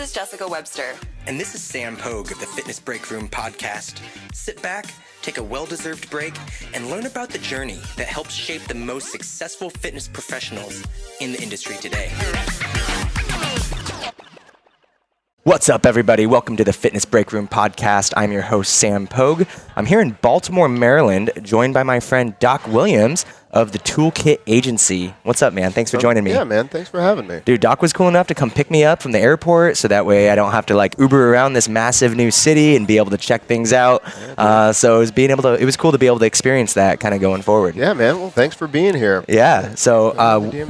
is Jessica Webster. And this is Sam Pogue of the Fitness Break Room podcast. Sit back, take a well-deserved break, and learn about the journey that helps shape the most successful fitness professionals in the industry today. What's up, everybody? Welcome to the Fitness Break Room podcast. I'm your host, Sam Pogue. I'm here in Baltimore, Maryland, joined by my friend Doc Williams of the Toolkit Agency. What's up, man? Thanks for joining me. Yeah, man. Thanks for having me. Dude, Doc was cool enough to come pick me up from the airport, so that way I don't have to Uber around this massive new city and be able to check things out. So it was cool to be able to experience that kind of going forward. Yeah, man. Well, thanks for being here. Yeah. So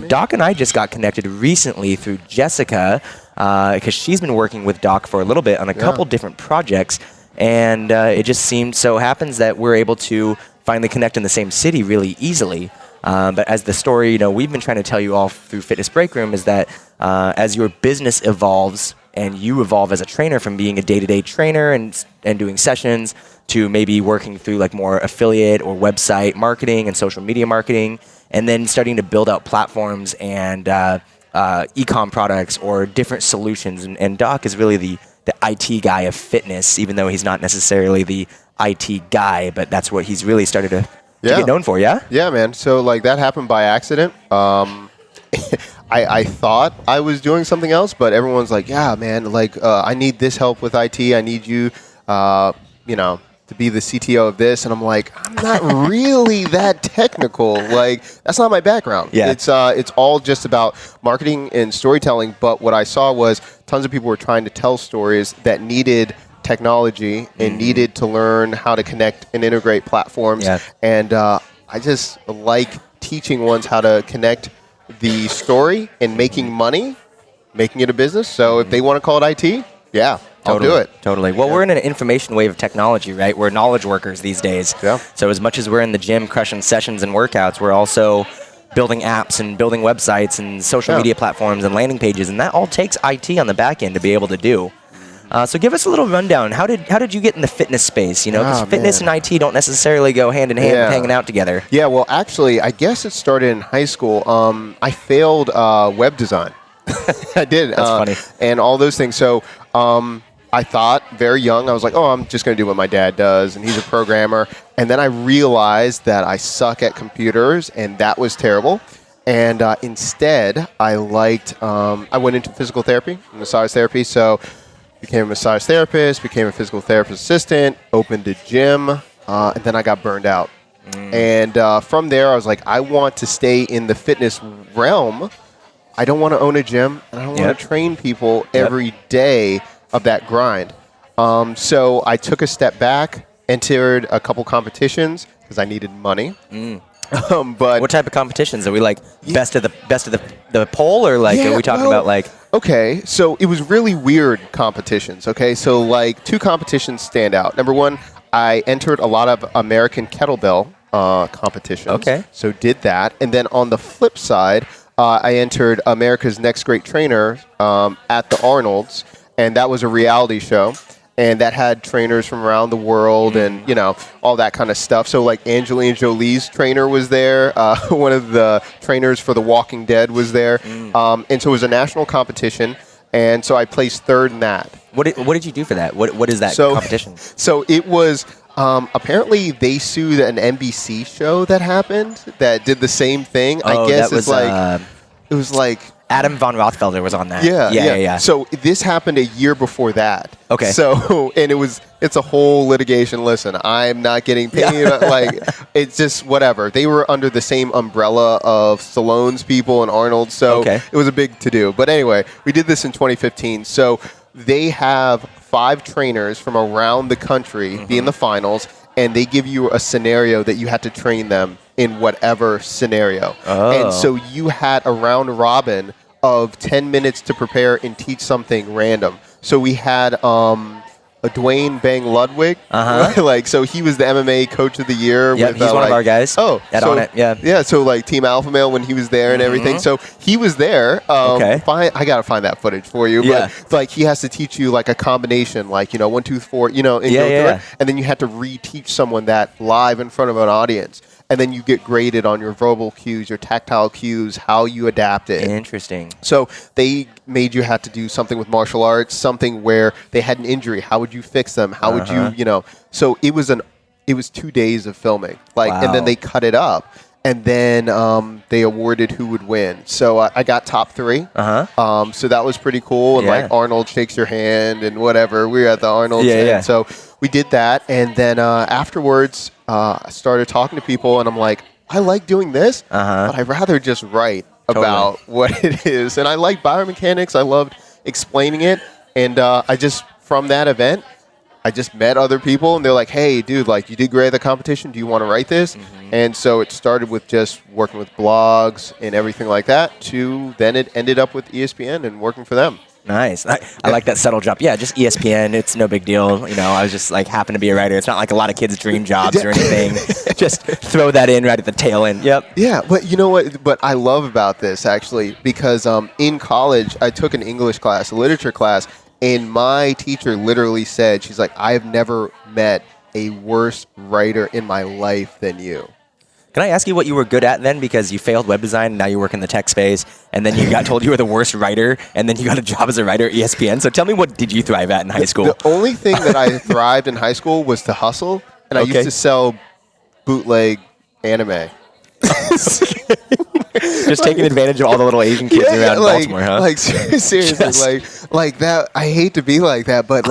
Doc and I just got connected recently through Jessica, because she's been working with Doc for a little bit on a couple different projects, and it just so happens that we're able to finally connect in the same city really easily. But as the story, we've been trying to tell you all through Fitness Break Room is that as your business evolves and you evolve as a trainer from being a day-to-day trainer and doing sessions to maybe working through more affiliate or website marketing and social media marketing, and then starting to build out platforms and e-com products or different solutions. And Doc is really the IT guy of fitness, even though he's not necessarily the IT guy, but that's what he's really started to get known for, yeah? Yeah, man. So, that happened by accident. I thought I was doing something else, but everyone's like, yeah, man, I need this help with IT. I need you, to be the CTO of this. And I'm like, I'm not really that technical. That's not my background. Yeah. It's all just about marketing and storytelling. But what I saw was tons of people were trying to tell stories that needed technology and needed to learn how to connect and integrate platforms. Yeah. And I just like teaching ones how to connect the story and making money, making it a business. So if they want to call it IT, I'll do it. Totally. Well, we're in an information wave of technology, right? We're knowledge workers these days. Yeah. So as much as we're in the gym crushing sessions and workouts, we're also building apps and building websites and social media platforms and landing pages, and that all takes IT on the back end to be able to do. So give us a little rundown. How did you get in the fitness space? Because fitness and IT don't necessarily go hand in hand with hanging out together. Yeah, well, actually, I guess it started in high school. I failed web design. I did. That's funny. And all those things. So I thought very young, I was like, I'm just going to do what my dad does, and he's a programmer. And then I realized that I suck at computers, and that was terrible. And instead, I went into physical therapy, massage therapy. So became a massage therapist, became a physical therapist assistant, opened a gym, and then I got burned out. And from there, I was like, I want to stay in the fitness realm. I don't want to own a gym, and I don't want to train people every day of that grind. So I took a step back, entered a couple competitions because I needed money. But what type of competitions are we best of the poll, or are we talking about Okay, so it was really weird competitions. Okay, so two competitions stand out. Number one, I entered a lot of American kettlebell competitions. Okay, so did that, and then on the flip side, I entered America's Next Great Trainer at the Arnold's, and that was a reality show. And that had trainers from around the world and, all that kind of stuff. So, Angelina Jolie's trainer was there. One of the trainers for The Walking Dead was there. And so it was a national competition. And so I placed third in that. What did you do for that? What is that competition? So it was, apparently they sued an NBC show that happened that did the same thing. Oh, I guess that was, it was Adam von Rothfelder was on that. Yeah. So this happened a year before that. Okay. So, and it's a whole litigation. Listen, I'm not getting paid. It's just whatever. They were under the same umbrella of Stallone's people and Arnold. So it was a big to-do. But anyway, we did this in 2015. So they have 5 trainers from around the country be in the finals, and they give you a scenario that you had to train them in whatever scenario. And so you had a round robin of 10 minutes to prepare and teach something random. So we had a Dwayne Bang Ludwig. So he was the MMA Coach of the Year. Yeah, he's one of our guys. Oh, On it. Yeah. So Team Alpha Male when he was there and everything. So he was there. I gotta find that footage for you. But he has to teach you a combination, 1, 2, 4. And then you had to reteach someone that live in front of an audience. and then you get graded on your verbal cues, your tactile cues, how you adapt it. Interesting. So they made you have to do something with martial arts, something where they had an injury. How would you fix them? How would you, So it was 2 days of filming, and then they cut it up. And then they awarded who would win. So I got top 3. So that was pretty cool. And Arnold shakes your hand and whatever. We were at the Arnold. Yeah. So we did that. And then afterwards, I started talking to people. And I'm like, I like doing this, but I'd rather just write about what it is. And I like biomechanics. I loved explaining it. And from that event, I just met other people, and they're like, hey, dude, you did great at the competition. Do you want to write this? And so it started with just working with blogs and everything like that, then it ended up with ESPN and working for them. Nice. I like that subtle jump. Yeah, just ESPN. It's no big deal. I was just happen to be a writer. It's not like a lot of kids' dream jobs or anything. Just throw that in right at the tail end. Yep. Yeah, but you know what? But I love about this, actually, because in college, I took an English class, a literature class, and my teacher literally said, she's like, I've never met a worse writer in my life than you. Can I ask you what you were good at then? Because you failed web design, and now you work in the tech space, and then you got told you were the worst writer, and then you got a job as a writer at ESPN. So tell me, what did you thrive at in high school? The only thing that I thrived in high school was to hustle, and I used to sell bootleg anime. Just taking advantage of all the little Asian kids around Baltimore, huh? Seriously, like that. I hate to be like that, but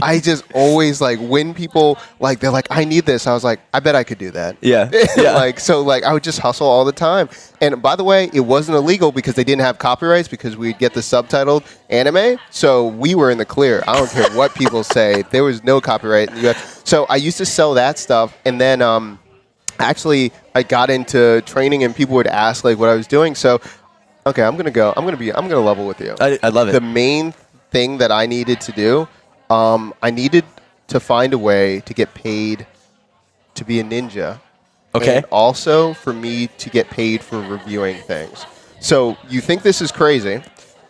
I just always when people they're like, I need this. I was like, I bet I could do that. Yeah. I would just hustle all the time. And by the way, it wasn't illegal because they didn't have copyrights, because we'd get the subtitled anime. So we were in the clear. I don't care what people say. There was no copyright in the US. So I used to sell that stuff, and then actually, I got into training, and people would ask what I was doing. So, okay, I'm gonna level with you. I love it. The main thing that I needed to do, I needed to find a way to get paid to be a ninja. Okay. And also for me to get paid for reviewing things. So you think this is crazy?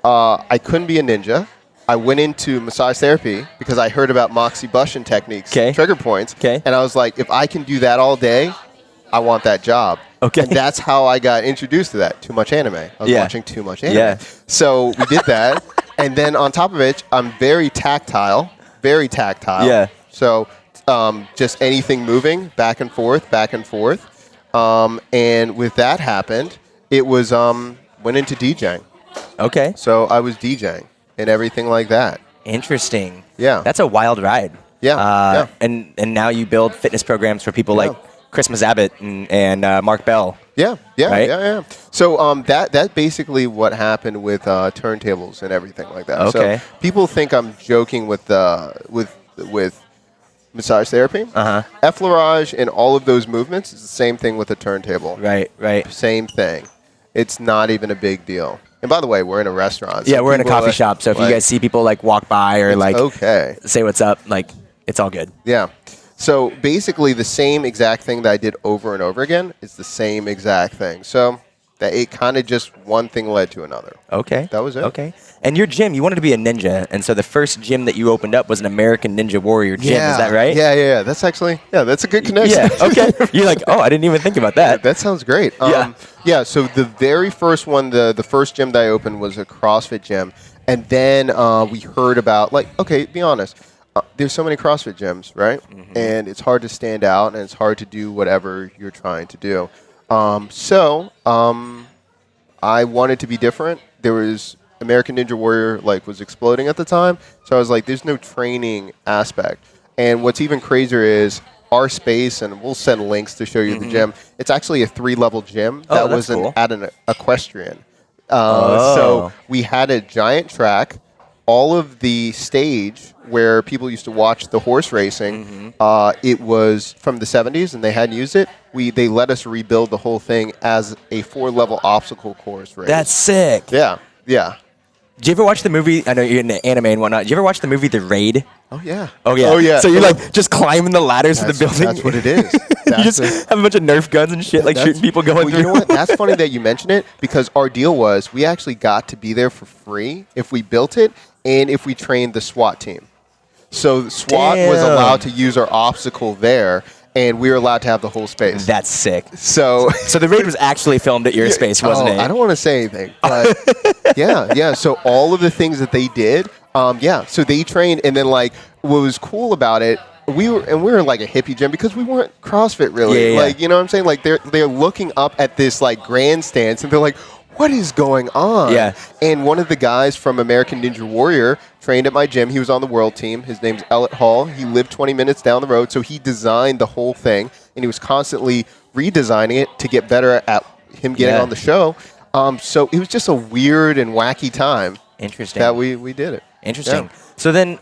I couldn't be a ninja. I went into massage therapy because I heard about Moxie Bushin techniques, trigger points, and I was like, if I can do that all day, I want that job. Okay. And that's how I got introduced to that. Too much anime. I was watching too much anime. Yeah. So we did that. And then on top of it, I'm very tactile. Very tactile. Yeah. So just anything moving back and forth, back and forth. And with that happened, it was went into DJing. Okay. So I was DJing and everything like that. Interesting. Yeah. That's a wild ride. Yeah. And now you build fitness programs for people like Christmas Abbott and Mark Bell. Yeah. Right? So that basically what happened with turntables and everything like that. Okay. So people think I'm joking with massage therapy. Effleurage and all of those movements is the same thing with a turntable. Right. Same thing. It's not even a big deal. And by the way, we're in a restaurant. Yeah, we're in a coffee shop. So if you guys see people walk by or say what's up, it's all good. Yeah. So basically the same exact thing that I did over and over again is the same exact thing. So that it kind of just one thing led to another. Okay. That was it. Okay. And your gym, you wanted to be a ninja. And so the first gym that you opened up was an American Ninja Warrior gym. Is that right? Yeah. That's actually, that's a good connection. Yeah. Okay. You're like, oh, I didn't even think about that. That sounds great. Yeah. So the very first one, the first gym that I opened was a CrossFit gym. And then we heard about okay, be honest. There's so many CrossFit gyms, right? Mm-hmm. And it's hard to stand out, and it's hard to do whatever you're trying to do. So I wanted to be different. There was American Ninja Warrior was exploding at the time, so I was like, there's no training aspect. And what's even crazier is our space, and we'll send links to show you the gym. It's actually a 3-level gym that was cool. at an equestrian. So we had a giant track. All of the stage where people used to watch the horse racing, it was from the 70s, and they hadn't used it. They let us rebuild the whole thing as a 4-level obstacle course race. That's sick. Yeah. Did you ever watch the movie? I know you're into anime and whatnot. Did you ever watch the movie The Raid? Oh, yeah. So you're just climbing the ladders to the building? That's what it is. You just have a bunch of Nerf guns and shit, shooting people going through. You know what? That's funny that you mention it, because our deal was we actually got to be there for free if we built it and if we trained the SWAT team. So the SWAT was allowed to use our obstacle there. and we were allowed to have the whole space. That's sick. So the raid was actually filmed at your space, wasn't it? I don't want to say anything, but yeah. So all of the things that they did, so they trained, and then like what was cool about it, we were like a hippie gym because we weren't CrossFit really. Yeah. Like, you know what I'm saying? Like they're looking up at this like grandstands, and they're like, what is going on? Yeah. And one of the guys from American Ninja Warrior trained at my gym. He was on the world team. His name's Elliot Hall. He lived 20 minutes down the road, so he designed the whole thing, and he was constantly redesigning it to get better at him getting on the show. So it was just a weird and wacky time. Interesting. That we did it. Interesting. Yeah. So then,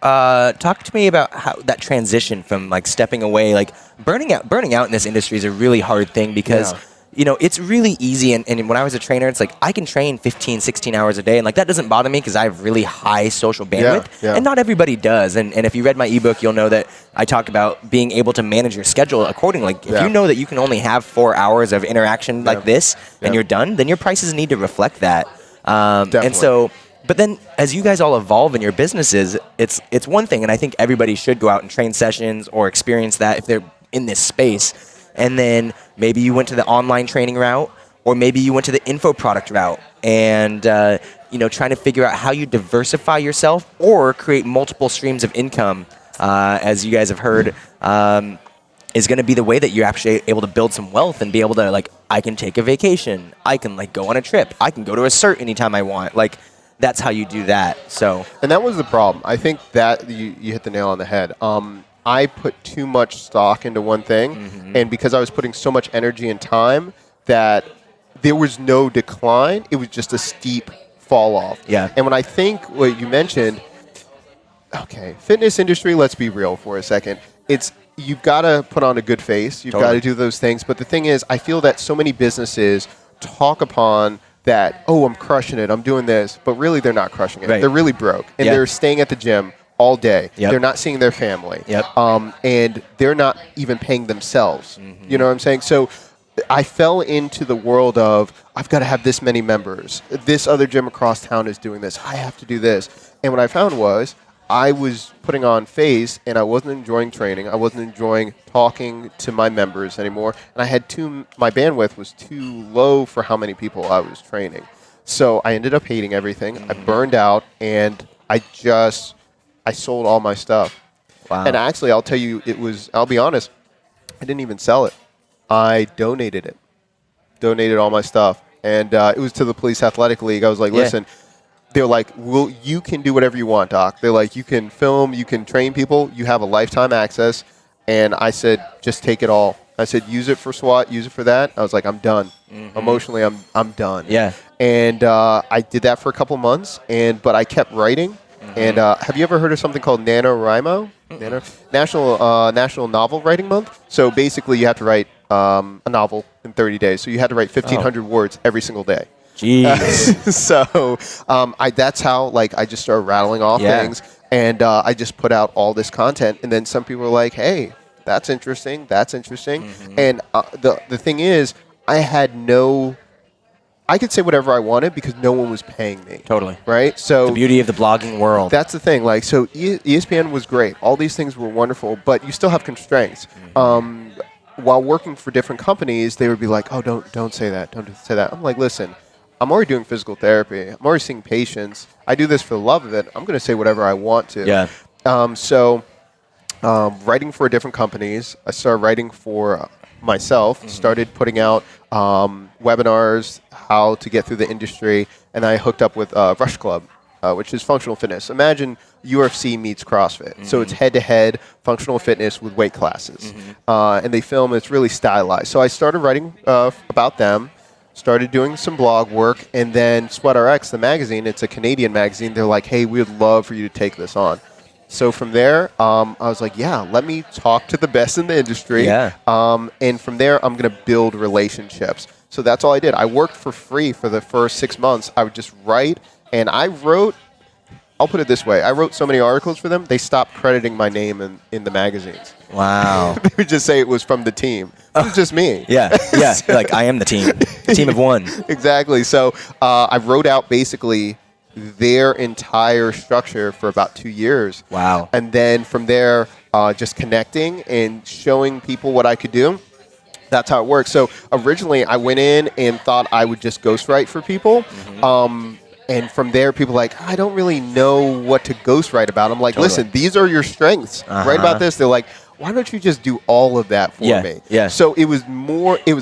talk to me about how that transition from like stepping away, like burning out in this industry is a really hard thing because it's really easy. And when I was a trainer, it's like I can train 15, 16 hours a day. And like that doesn't bother me because I have really high social bandwidth. Yeah. And not everybody does. And if you read my ebook, you'll know that I talk about being able to manage your schedule accordingly. If you know that you can only have 4 hours of interaction like this and you're done, then your prices need to reflect that. And so, but then as you guys all evolve in your businesses, it's one thing. And I think everybody should go out and train sessions or experience that if they're in this space. And then maybe you went to the online training route, or maybe you went to the info product route, and trying to figure out how you diversify yourself or create multiple streams of income, as you guys have heard, is going to be the way that you're actually able to build some wealth and be able to, like, I can take a vacation, I can like go on a trip, I can go to a cert anytime I want. Like, that's how you do that. So, and that was the problem. I think that you hit the nail on the head. I put too much stock into one thing, and because I was putting so much energy and time, that there was no decline. It was just a steep fall off. Yeah. And when I think what you mentioned, okay, fitness industry, let's be real for a second. You've got to put on a good face. You've got to do those things. But the thing is, I feel that so many businesses talk upon that, oh, I'm crushing it, I'm doing this, but really they're not crushing it. Right. They're really broke, and they're staying at the gym all day. Yep. They're not seeing their family. Yep. And they're not even paying themselves. You know what I'm saying? So I fell into the world of, I've got to have this many members. This other gym across town is doing this. I have to do this. And what I found was I was putting on face, and I wasn't enjoying training. I wasn't enjoying talking to my members anymore. And I had my bandwidth was too low for how many people I was training. So I ended up hating everything. I burned out, and I sold all my stuff. Wow. And actually, I'll tell you, I'll be honest, I didn't even sell it. I donated it. Donated all my stuff. And it was to the Police Athletic League. I was like, listen, they're like, you can do whatever you want, Doc. They're like, you can film, you can train people, you have a lifetime access. And I said, just take it all. I said, use it for SWAT, use it for that. I was like, I'm done. Emotionally, I'm done. Yeah. And I did that for a couple months, but I kept writing. And have you ever heard of something called NaNoWriMo? National Novel Writing Month. So basically, you have to write a novel in 30 days. So you had to write 1,500 words every single day. Jeez. So that's how I just started rattling off things, and I just put out all this content. And then some people were like, "Hey, that's interesting. That's interesting." And the thing is, I could say whatever I wanted because no one was paying me. Totally. Right? So the beauty of the blogging world. That's the thing. So ESPN was great. All these things were wonderful, but you still have constraints. While working for different companies, they would be like, "Oh, don't say that. Don't say that." I'm like, "Listen, I'm already doing physical therapy. I'm already seeing patients. I do this for the love of it. I'm going to say whatever I want to." Yeah. So writing for different companies, I started writing for myself, started putting out webinars, how to get through the industry, and I hooked up with Rush Club, which is functional fitness. Imagine UFC meets CrossFit. So it's head-to-head functional fitness with weight classes. And they film, it's really stylized. So I started writing about them, started doing some blog work, and then SweatRx, the magazine, it's a Canadian magazine, they're like, "Hey, we would love for you to take this on." So from there, I was like, yeah, let me talk to the best in the industry. Yeah. And from there, I'm going to build relationships. So that's all I did. I worked for free for the first 6 months. I would just write, and I'll put it this way. I wrote so many articles for them, they stopped crediting my name in the magazines. Wow. They would just say it was from the team. It was just me. Yeah. Like, I am the team. Team of one. Exactly. So I wrote out basically their entire structure for about 2 years. Wow. And then from there, just connecting and showing people what I could do. That's how it works. So originally, I went in and thought I would just ghostwrite for people. And from there, people are like, I don't really know what to ghostwrite about. I'm like, listen, these are your strengths. Write about this. They're like, why don't you just do all of that for me? Yeah. So it was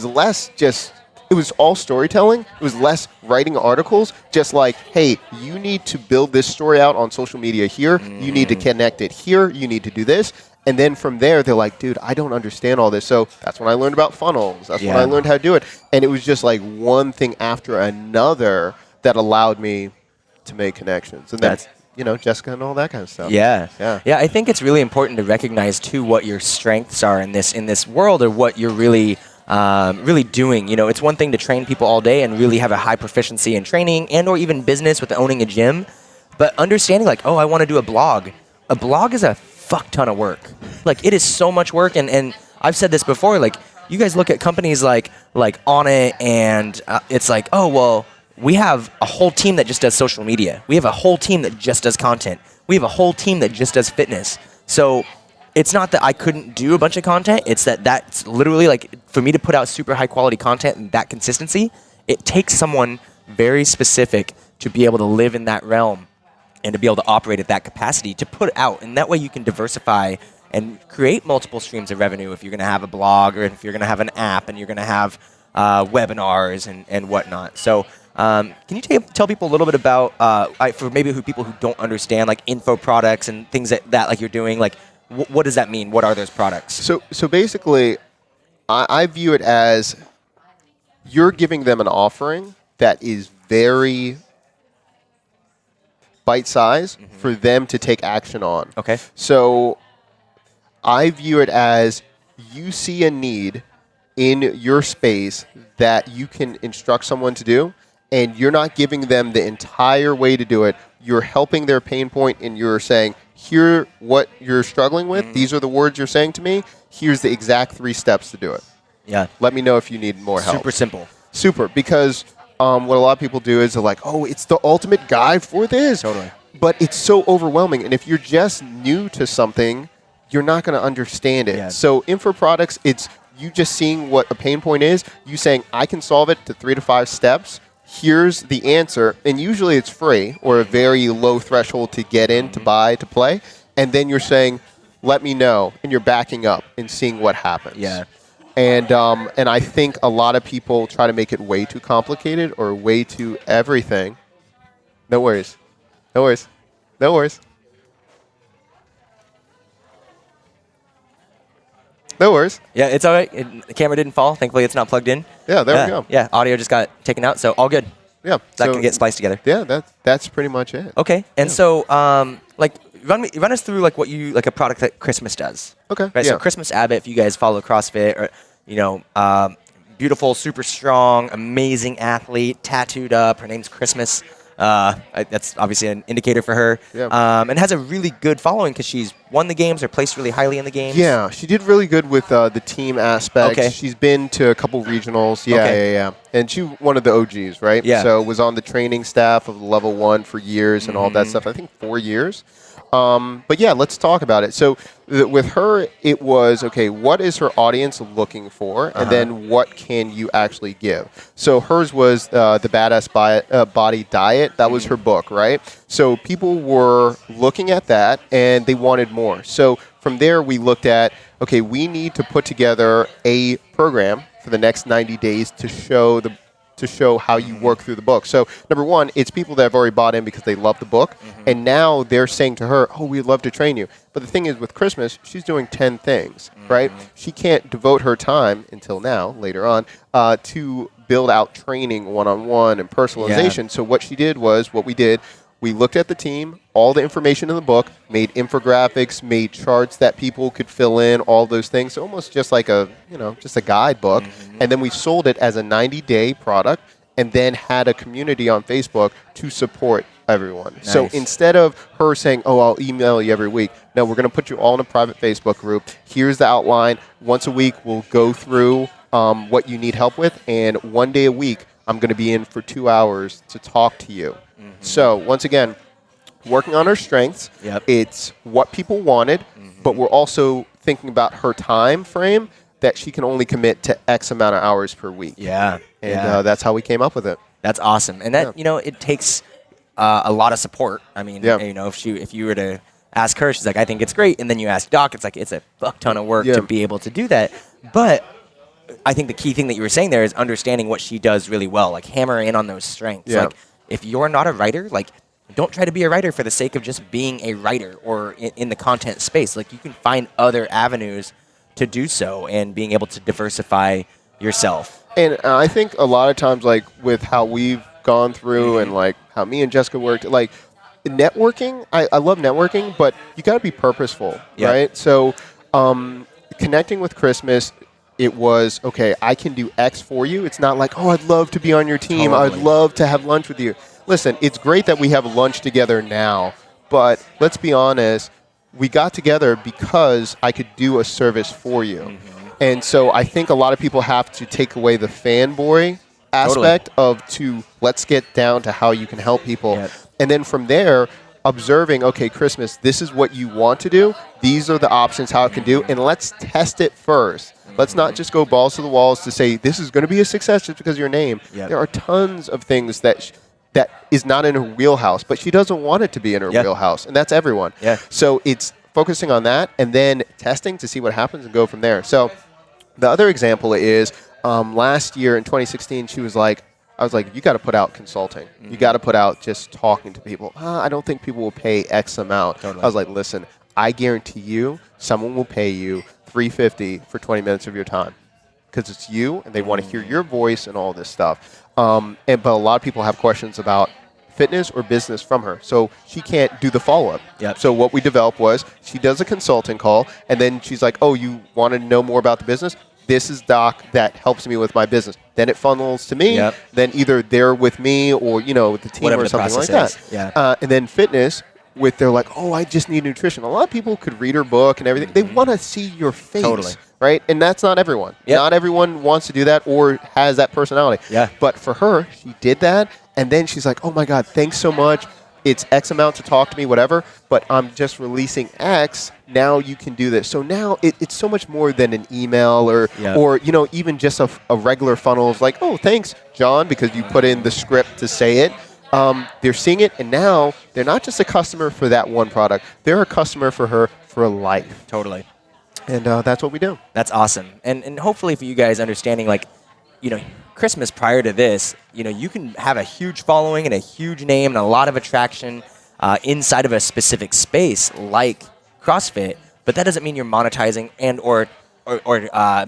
less just, it was all storytelling. It was less writing articles, just like, hey, you need to build this story out on social media here. You need to connect it here. You need to do this. And then from there, they're like, dude, I don't understand all this. So that's when I learned about funnels. That's when I learned how to do it. And it was just like one thing after another that allowed me to make connections. And that's, Jessica and all that kind of stuff. Yeah. I think it's really important to recognize, too, what your strengths are in this world, or what you're really doing. It's one thing to train people all day and really have a high proficiency in training and or even business with owning a gym. But understanding, like, I want to do a blog. A blog is a fuck ton of work. Like, it is so much work, and I've said this before, like, you guys look at companies like On It, and it's like, we have a whole team that just does social media. We have a whole team that just does content. We have a whole team that just does fitness. So it's not that I couldn't do a bunch of content. It's that's literally, like, for me to put out super high quality content and that consistency, it takes someone very specific to be able to live in that realm and to be able to operate at that capacity to put out. And that way you can diversify and create multiple streams of revenue if you're going to have a blog, or if you're going to have an app, and you're going to have webinars and whatnot. So can you tell people a little bit about, for maybe people who don't understand, like, info products and things that like you're doing, like, what does that mean? What are those products? So basically, I view it as you're giving them an offering that is very bite-sized for them to take action on. Okay. So I view it as you see a need in your space that you can instruct someone to do, and you're not giving them the entire way to do it. You're helping their pain point, and you're saying, here, what you're struggling with, these are the words you're saying to me, here's the exact 3 steps to do it. Yeah. Let me know if you need more help. Super simple. Super, because what a lot of people do is they're like, it's the ultimate guide for this. Totally. But it's so overwhelming, and if you're just new to something, you're not going to understand it. Yeah. So info products, it's you just seeing what a pain point is, you saying, I can solve it to 3 to 5 steps. Here's the answer. And usually it's free or a very low threshold to get in, to buy, to play. And then you're saying, let me know. And you're backing up and seeing what happens. Yeah. And I think a lot of people try to make it way too complicated or way too everything. No worries. No worries. No worries. No worries. Yeah, it's all right. The camera didn't fall. Thankfully, it's not plugged in. Yeah, there we go. Yeah, audio just got taken out, so all good. Yeah. That can get spliced together. Yeah, that's pretty much it. Okay, and so, run us through, like, what you, like, a product that Christmas does. Okay. Right, yeah. so Christmas Abbott, if you guys follow CrossFit, or, beautiful, super strong, amazing athlete, tattooed up. Her name's Christmas. That's obviously an indicator for her. Yeah. And has a really good following because she's won the games or placed really highly in the games. Yeah, she did really good with the team aspect. Okay. She's been to a couple regionals. Yeah. And she one of the OGs, right? Yeah. So was on the training staff of level 1 for years and all that stuff. I think 4 years. But yeah, let's talk about it. So with her, it was, okay, what is her audience looking for? And then what can you actually give? So hers was the Badass Body Diet. That was her book, right? So people were looking at that and they wanted more. So from there, we looked at, okay, we need to put together a program for the next 90 days to show how you work through the book. So number one, it's people that have already bought in because they love the book. And now they're saying to her, we'd love to train you. But the thing is with Christmas, she's doing 10 things, right? She can't devote her time until now, later on, to build out training one-on-one and personalization. Yeah. So what she did was, we looked at the team, all the information in the book, made infographics, made charts that people could fill in, all those things. So almost just like just a guidebook. And then we sold it as a 90-day product and then had a community on Facebook to support everyone. Nice. So instead of her saying, I'll email you every week, no, we're going to put you all in a private Facebook group. Here's the outline. Once a week, we'll go through what you need help with. And one day a week, I'm going to be in for 2 hours to talk to you. So once again, working on her strengths. Yep. It's what people wanted, but we're also thinking about her time frame that she can only commit to X amount of hours per week. Yeah. And that's how we came up with it. That's awesome. And that, it takes a lot of support. I mean, if you were to ask her, she's like, I think it's great. And then you ask Doc, it's like, it's a fuck ton of work to be able to do that. But I think the key thing that you were saying there is understanding what she does really well, like hammer in on those strengths. Yeah. Like, if you're not a writer, like, don't try to be a writer for the sake of just being a writer or in the content space. Like, you can find other avenues to do so and being able to diversify yourself. And I think a lot of times, like, with how we've gone through and, like, how me and Jessica worked, like, networking, I love networking, but you got to be purposeful, right? So connecting with Christmas, it was, okay, I can do X for you. It's not like, oh, I'd love to be on your team. Totally. I'd love to have lunch with you. Listen, it's great that we have lunch together now, but let's be honest, we got together because I could do a service for you. And so I think a lot of people have to take away the fanboy aspect let's get down to how you can help people. Yep. And then from there, observing, okay, Christmas, this is what you want to do. These are the options how it can do. And let's test it first. Let's not just go balls to the walls to say this is going to be a success just because of your name. Yep. There are tons of things that is not in her wheelhouse, but she doesn't want it to be in her wheelhouse. And that's everyone. Yeah. So it's focusing on that and then testing to see what happens and go from there. So the other example is last year in 2016, I was like, you got to put out consulting. You got to put out just talking to people. I don't think people will pay X amount. Totally. I was like, listen, I guarantee you someone will pay you $350 for 20 minutes of your time because it's you and they want to hear your voice and all this stuff. But a lot of people have questions about fitness or business from her. So she can't do the follow-up. Yep. So what we developed was she does a consulting call and then she's like, oh, you want to know more about the business? This is Doc that helps me with my business. Then it funnels to me. Yep. Then either they're with me or, with the team Whatever or the something like process that. is. Yeah. And then fitness, they're like, oh, I just need nutrition. A lot of people could read her book and everything. They want to see your face. Totally. Right? And that's not everyone. Yep. Not everyone wants to do that or has that personality. Yeah. But for her, she did that. And then she's like, oh, my God, thanks so much. It's X amount to talk to me, whatever, but I'm just releasing X. Now you can do this. So now it's so much more than an email or even just a regular funnel of like, oh, thanks, John, because you put in the script to say it. They're seeing it, and now they're not just a customer for that one product. They're a customer for her for life. Totally. And that's what we do. That's awesome. And hopefully for you guys understanding, like, Christmas prior to this, you can have a huge following and a huge name and a lot of attraction inside of a specific space like CrossFit, but that doesn't mean you're monetizing and or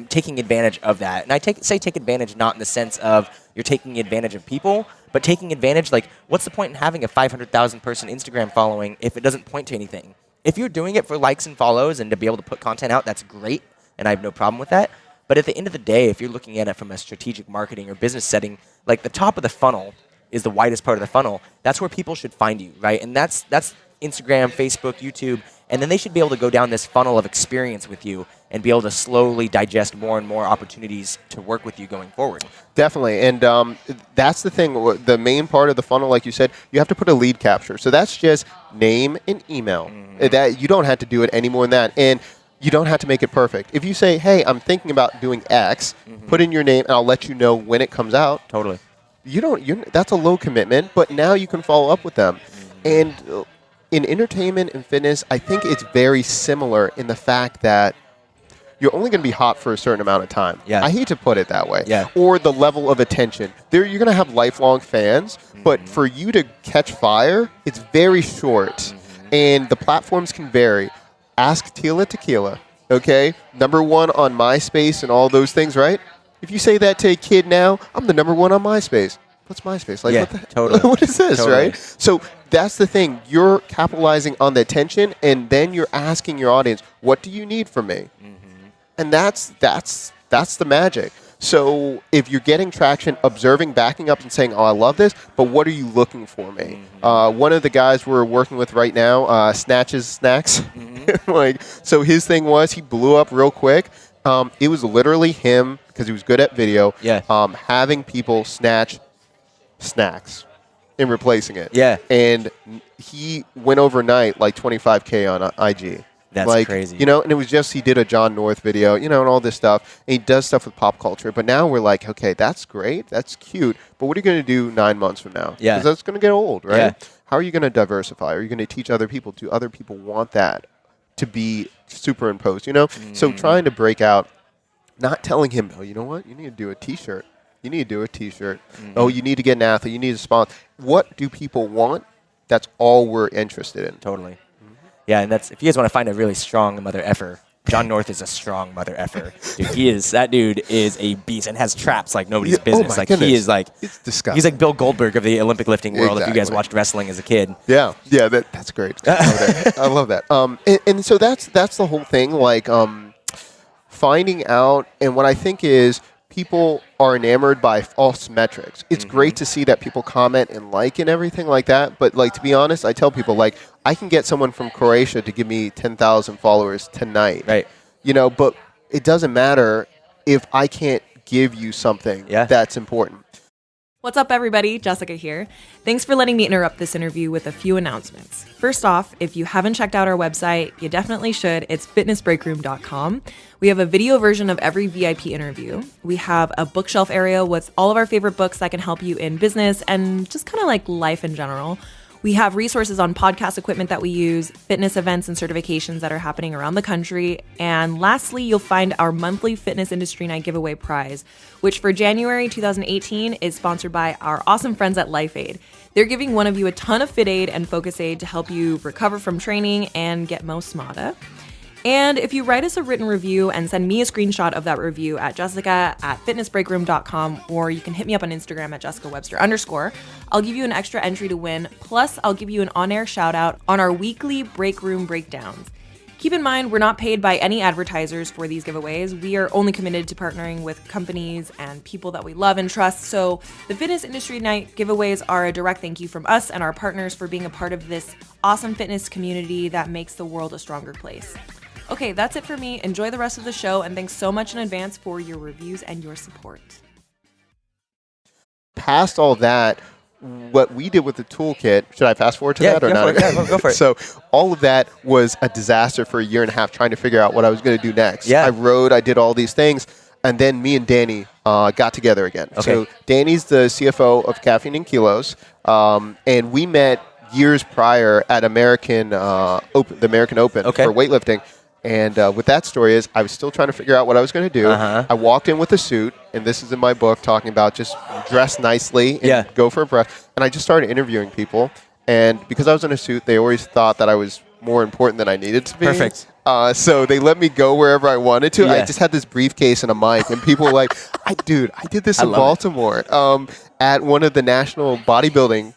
taking advantage of that. And I say take advantage not in the sense of you're taking advantage of people, but taking advantage, like, what's the point in having a 500,000 person Instagram following if it doesn't point to anything? If you're doing it for likes and follows and to be able to put content out, that's great, and I have no problem with that. But at the end of the day, if you're looking at it from a strategic marketing or business setting, like the top of the funnel is the widest part of the funnel. That's where people should find you, right? And that's Instagram, Facebook, YouTube, and then they should be able to go down this funnel of experience with you and be able to slowly digest more and more opportunities to work with you going forward. Definitely, and that's the thing. The main part of the funnel, like you said, you have to put a lead capture. So that's just name and email. That you don't have to do it any more than that. And you don't have to make it perfect. If you say, hey, I'm thinking about doing X, put in your name, and I'll let you know when it comes out. Totally. That's a low commitment, but now you can follow up with them. And in entertainment and fitness, I think it's very similar in the fact that you're only going to be hot for a certain amount of time. Yeah. I hate to put it that way. Yeah. Or the level of attention. You're going to have lifelong fans, but for you to catch fire, it's very short. And the platforms can vary. Ask Tila Tequila, okay? #1 on MySpace and all those things, right? If you say that to a kid now, I'm the #1 on MySpace. What's MySpace? Like, totally. What is this, Totally. right? So that's the thing. You're capitalizing on the attention, and then you're asking your audience, what do you need from me? And that's the magic. So if you're getting traction, observing, backing up and saying, oh, I love this, but what are you looking for me? One of the guys we're working with right now, Snatches Snacks. So his thing was he blew up real quick. It was literally him, because he was good at video, having people snatch snacks. in replacing it. Yeah. And he went overnight like 25K on IG. That's like, crazy. You know, and it was just he did a John North video, you know, and all this stuff. And he does stuff with pop culture. But now we're like, okay, that's great. That's cute. But what are you going to do 9 months from now? Yeah. Because that's going to get old, right? Yeah. How are you going to diversify? Are you going to teach other people? Do other people want that to be superimposed, you know? So trying to break out, not telling him, oh, you know what? You need to do a T-shirt. You need to do a T-shirt. Oh, you need to get an athlete. You need to sponsor. What do people want? That's all we're interested in. Totally. Yeah, and that's if you guys want to find a really strong mother effer, John North is a strong mother effer. Dude, that dude is a beast and has traps like nobody's business. Like goodness. he is like it's disgusting. He's like Bill Goldberg of the Olympic lifting world. Exactly. If you guys watched wrestling as a kid. Yeah, that's great. I love that. And so that's the whole thing. Like finding out, and what I think is people are enamored by false metrics. It's great to see that people comment and like and everything like that. But like to be honest, I tell people like I can get someone from Croatia to give me 10,000 followers tonight. Right. You know, but it doesn't matter if I can't give you something that's important. What's up, everybody? Jessica here. Thanks for letting me interrupt this interview with a few announcements. First off, if you haven't checked out our website, you definitely should. It's fitnessbreakroom.com. We have a video version of every VIP interview. We have a bookshelf area with all of our favorite books that can help you in business and just kind of like life in general. We have resources on podcast equipment that we use, fitness events and certifications that are happening around the country. And lastly, you'll find our monthly Fitness Industry Night giveaway prize, which for January 2018 is sponsored by our awesome friends at LifeAid. They're giving one of you a ton of Fit Aid and Focus Aid to help you recover from training and get most SMATA. And if you write us a written review and send me a screenshot of that review at jessica@fitnessbreakroom.com, or you can hit me up on Instagram at jessicawebster_, I'll give you an extra entry to win. Plus, I'll give you an on-air shout out on our weekly break room breakdowns. Keep in mind, we're not paid by any advertisers for these giveaways. We are only committed to partnering with companies and people that we love and trust. So the Fitness Industry Night giveaways are a direct thank you from us and our partners for being a part of this awesome fitness community that makes the world a stronger place. Okay, that's it for me. Enjoy the rest of the show, and thanks so much in advance for your reviews and your support. Past all that, what we did with the toolkit, should I fast forward to that or not? Yeah, go for it. So all of that was a disaster for a year and a half trying to figure out what I was going to do next. Yeah. I did all these things, and then me and Danny got together again. Okay. So Danny's the CFO of Caffeine and Kilos, and we met years prior at the American Open for weightlifting. And what that story is, I was still trying to figure out what I was going to do. I walked in with a suit, and this is in my book, talking about just dress nicely and go for a breath. And I just started interviewing people. And because I was in a suit, they always thought that I was more important than I needed to be. Perfect. So they let me go wherever I wanted to. Yeah. I just had this briefcase and a mic, and people were like, I did this in Baltimore at one of the national bodybuilding.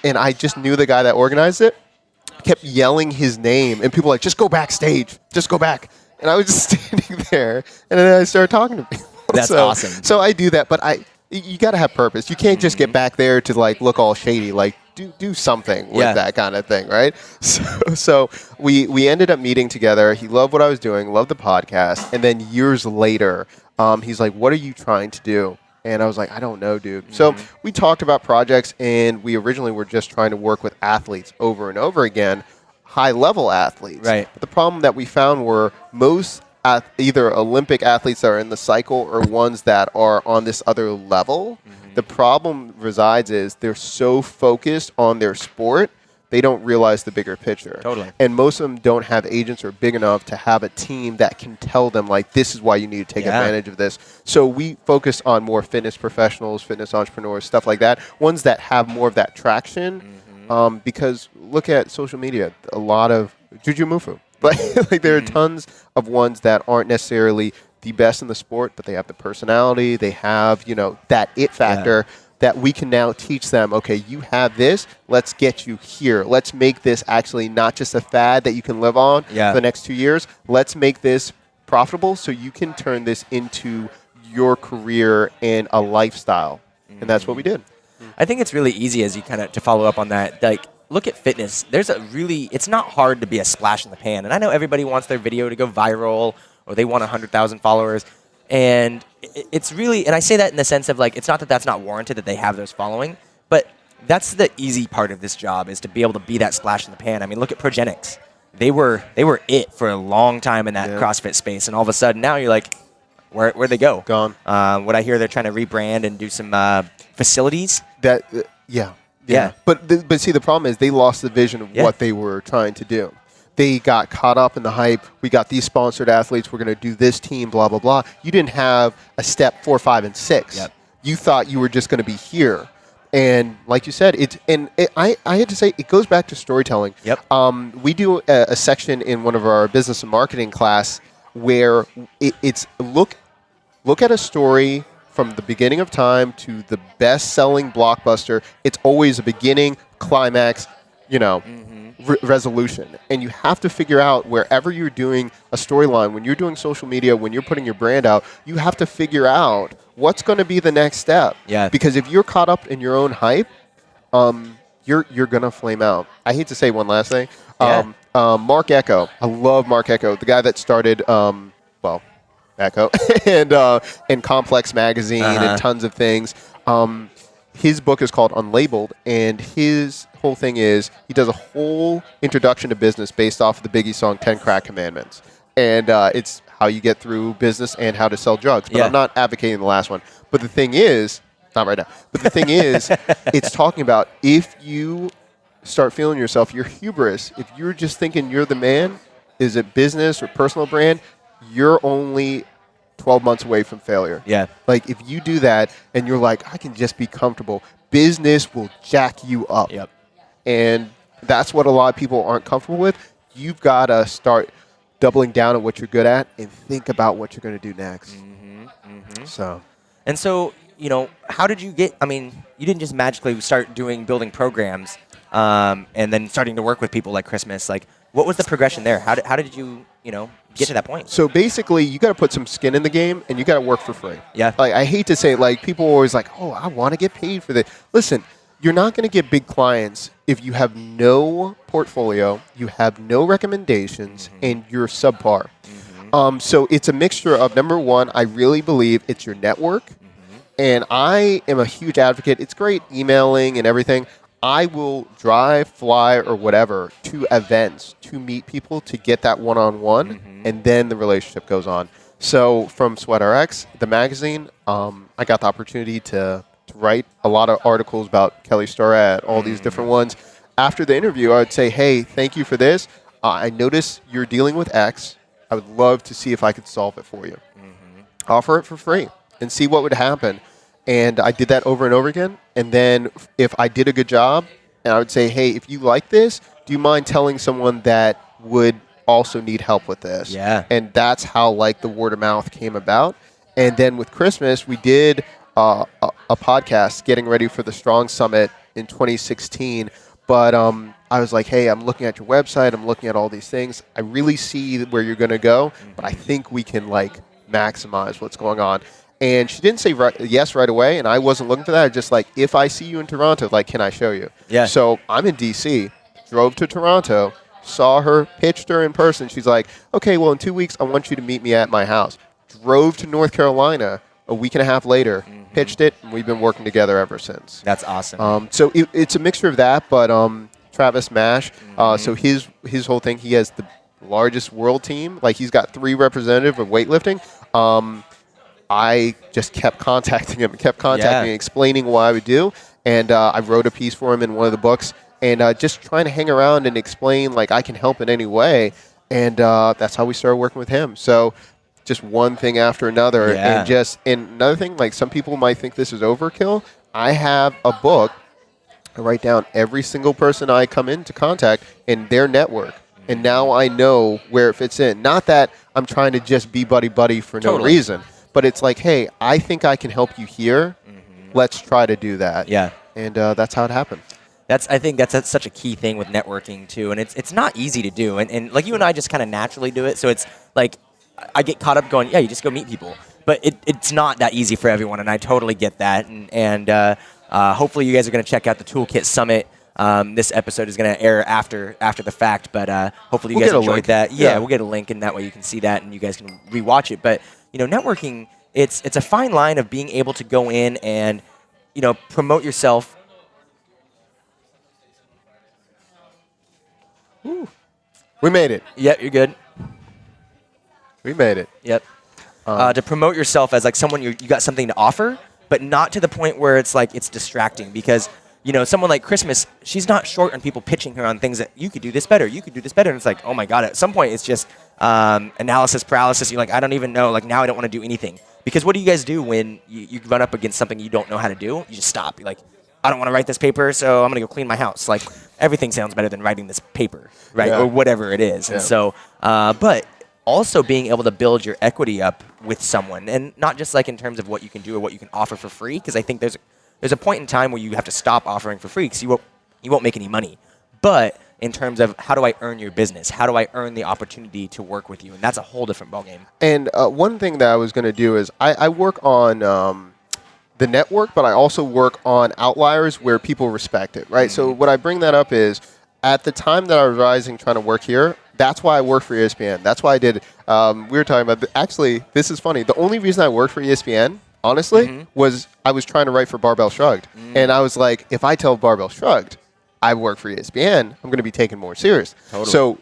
And I just knew the guy that organized it. Kept yelling his name, and people were like, just go backstage, just go back. And I was just standing there, and then I started talking to people. That's awesome. So I do that, but you got to have purpose. You can't just get back there to like look all shady. Like do something with that kind of thing, right? So we ended up meeting together. He loved what I was doing, loved the podcast, and then years later, he's like, "What are you trying to do?" And I was like, I don't know, dude. So we talked about projects, and we originally were just trying to work with athletes over and over again, high-level athletes. Right. But the problem that we found were most either Olympic athletes that are in the cycle or ones that are on this other level. The problem resides is they're so focused on their sport, they don't realize the bigger picture. Totally. And most of them don't have agents or big enough to have a team that can tell them, like, this is why you need to take advantage of this. So we focus on more fitness professionals, fitness entrepreneurs, stuff like that, ones that have more of that traction. Because look at social media, a lot of Juju-Mufu. Like there are tons of ones that aren't necessarily the best in the sport, but they have the personality, they have, that it factor. That we can now teach them, okay, you have this, let's get you here. Let's make this actually not just a fad that you can live on for the next 2 years. Let's make this profitable so you can turn this into your career and a lifestyle. And that's what we did. I think it's really easy as you kind of to follow up on that. Like, look at fitness. It's not hard to be a splash in the pan. And I know everybody wants their video to go viral or they want 100,000 followers. And it's really, and I say that in the sense of like, it's not that that's not warranted that they have those following, but that's the easy part of this job, is to be able to be that splash in the pan. I mean, look at Progenics. They were it for a long time in that CrossFit space, and all of a sudden now you're like, where'd they go? Gone. What I hear, they're trying to rebrand and do some facilities. Yeah. But see, the problem is they lost the vision of what they were trying to do. They got caught up in the hype. We got these sponsored athletes. We're going to do this team, blah, blah, blah. You didn't have a step 4, 5, and 6. Yep. You thought you were just going to be here. And like you said, I had to say, it goes back to storytelling. Yep. We do a section in one of our business and marketing class where it's look at a story from the beginning of time to the best-selling blockbuster. It's always a beginning, climax, resolution. And you have to figure out, wherever you're doing a storyline, when you're doing social media, when you're putting your brand out, you have to figure out what's going to be the next step. Yeah. Because if you're caught up in your own hype, you're going to flame out. I hate to say one last thing. Mark Echo. I love Mark Echo, the guy that started, Echo and Complex Magazine and tons of things. His book is called Unlabeled, and his whole thing is he does a whole introduction to business based off of the Biggie song 10 Crack Commandments. And it's how you get through business and how to sell drugs. But I'm not advocating the last one. But the thing is, not right now, but the thing is, it's talking about if you start feeling yourself, your hubris, if you're just thinking you're the man, is it business or personal brand, you're only 12 months away from failure. Yeah. Like, if you do that and you're like, I can just be comfortable, business will jack you up. Yep. And that's what a lot of people aren't comfortable with. You've got to start doubling down on what you're good at and think about what you're going to do next. So, how did you get, you didn't just magically start building programs and then starting to work with people like Christmas. Like, what was the progression there? How did you, get to that point? So basically, you got to put some skin in the game, and you got to work for free. Yeah. Like, I hate to say it, like, people are always like, oh, I want to get paid for this. Listen, you're not going to get big clients if you have no portfolio, you have no recommendations, and you're subpar. So it's a mixture of, number one, I really believe it's your network, and I am a huge advocate. It's great emailing and everything. I will drive, fly, or whatever to events to meet people to get that one-on-one, and then the relationship goes on. So from SweatRx, the magazine, I got the opportunity to write a lot of articles about Kelly Starrett, all these different ones. After the interview, I would say, hey, thank you for this. I notice you're dealing with X. I would love to see if I could solve it for you. Offer it for free and see what would happen. And I did that over and over again. And then if I did a good job, and I would say, hey, if you like this, do you mind telling someone that would also need help with this? Yeah. And that's how, the word of mouth came about. And then with Christmas, we did a podcast getting ready for the Strong Summit in 2016. But I was like, hey, I'm looking at your website. I'm looking at all these things. I really see where you're going to go. But I think we can, maximize what's going on. And she didn't say yes right away, and I wasn't looking for that. I just if I see you in Toronto, can I show you? Yeah. So I'm in D.C., drove to Toronto, saw her, pitched her in person. She's like, okay, well, in 2 weeks, I want you to meet me at my house. Drove to North Carolina a week and a half later, pitched it, and we've been working together ever since. That's awesome. So it's a mixture of that, but Travis Mash, so his whole thing, he has the largest world team. He's got 3 representatives of weightlifting. I just kept contacting him, explaining what I would do. And I wrote a piece for him in one of the books, and just trying to hang around and explain, I can help in any way. And that's how we started working with him. So just one thing after another. Yeah. And another thing, some people might think this is overkill. I have a book. I write down every single person I come into contact in their network. And now I know where it fits in. Not that I'm trying to just be buddy-buddy for no reason. But it's hey, I think I can help you here. Let's try to do that. Yeah. And that's how it happened. I think that's such a key thing with networking, too. And it's not easy to do. And you and I just kind of naturally do it. So it's I get caught up going, yeah, you just go meet people. But it's not that easy for everyone, and I totally get that. And hopefully you guys are going to check out the Toolkit Summit. This episode is going to air after the fact, but hopefully you guys enjoyed that. Yeah, we'll get a link, and that way you can see that, and you guys can rewatch it. But networking, it's a fine line of being able to go in and promote yourself We made it. Yep, you're good. We made it. Yep. To promote yourself as like someone you got something to offer, but not to the point where it's like it's distracting because someone like Christmas, she's not short on people pitching her on things that you could do this better, and it's like, oh my god, at some point it's just analysis paralysis. You're like, I don't even know, like now I don't want to do anything because what do you guys do when you run up against something you don't know how to do? You just stop. You're like, I don't want to write this paper, so I'm gonna go clean my house. Like everything sounds better than writing this paper, right? Yeah. Or whatever it is, and so but also being able to build your equity up with someone, and not just like in terms of what you can do or what you can offer for free, because I think there's a point in time where you have to stop offering for free because you won't make any money. But in terms of how do I earn your business? How do I earn the opportunity to work with you? And that's a whole different ballgame. And one thing that I was going to do is I work on the network, but I also work on outliers where people respect it, right? So what I bring that up is at the time that I was rising trying to work here, that's why I worked for ESPN. That's why I did. We were talking about, actually, this is funny. The only reason I worked for ESPN, honestly, was I was trying to write for Barbell Shrugged. And I was like, if I tell Barbell Shrugged I work for ESPN, I'm going to be taken more serious. Totally. So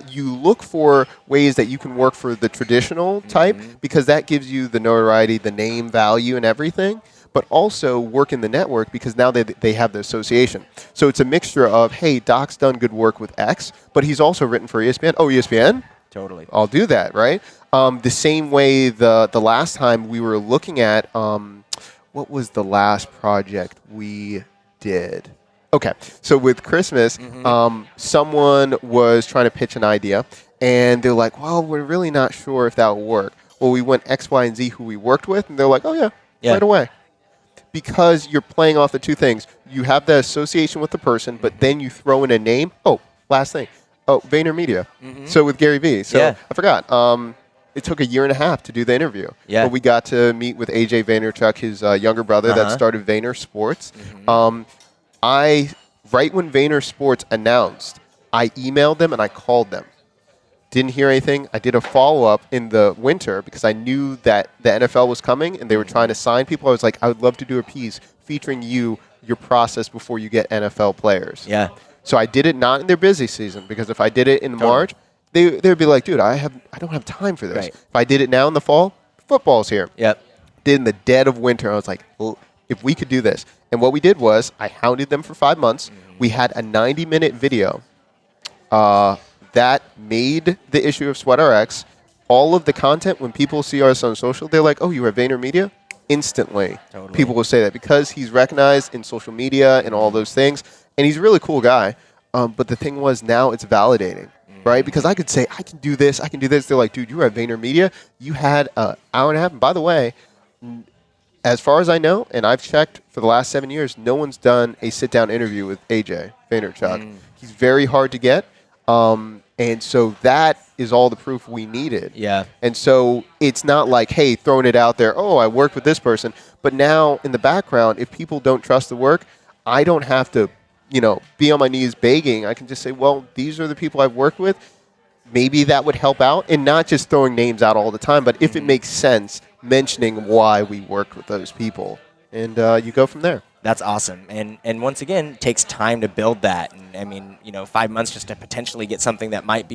you look for ways that you can work for the traditional type because that gives you the notoriety, the name value, and everything. But also work in the network because now they have the association. So it's a mixture of, hey, Doc's done good work with X, but he's also written for ESPN. Oh, ESPN? Totally. I'll do that, right? The same way the last time we were looking at, what was the last project we did? Okay, so with Christmas, someone was trying to pitch an idea, and they're like, well, we're really not sure if that will work. Well, we went X, Y, and Z who we worked with, and they're like, oh, yeah. Right away. Because you're playing off the two things. You have the association with the person, but then you throw in a name. Oh, last thing. Oh, VaynerMedia. So with Gary Vee. So I forgot. It took 1.5 years to do the interview. But we got to meet with AJ Vaynerchuk, his younger brother that started Vayner Sports. Right when Vayner Sports announced, I emailed them and I called them. Didn't hear anything. I did a follow-up in the winter because I knew that the NFL was coming and they were trying to sign people. I was like, I would love to do a piece featuring your process before you get NFL players. Yeah. So I did it not in their busy season because if I did it in March, they would be like, dude, I don't have time for this. Right. If I did it now in the fall, football's here. Yep. Did in the dead of winter. I was like, well, if we could do this. And what we did was I hounded them for 5 months. We had a 90-minute video that made the issue of SweatRx. All of the content, when people see us on social, they're like, oh, you are VaynerMedia? Instantly. Totally. People will say that because he's recognized in social media and all those things. And he's a really cool guy. But the thing was, now it's validating, right? Because I could say, I can do this, I can do this. They're like, dude, you were at VaynerMedia. You had an hour and a half. And by the way, as far as I know, and I've checked for the last 7 years, no one's done a sit-down interview with AJ Vaynerchuk. He's very hard to get. And so that is all the proof we needed. Yeah. And so it's not like, hey, throwing it out there, oh, I worked with this person. But now in the background, if people don't trust the work, I don't have to, be on my knees begging. I can just say, well, these are the people I've worked with. Maybe that would help out. And not just throwing names out all the time, but if it makes sense, mentioning why we worked with those people. And you go from there. That's awesome. And once again, takes time to build that. And I mean, 5 months just to potentially get something that might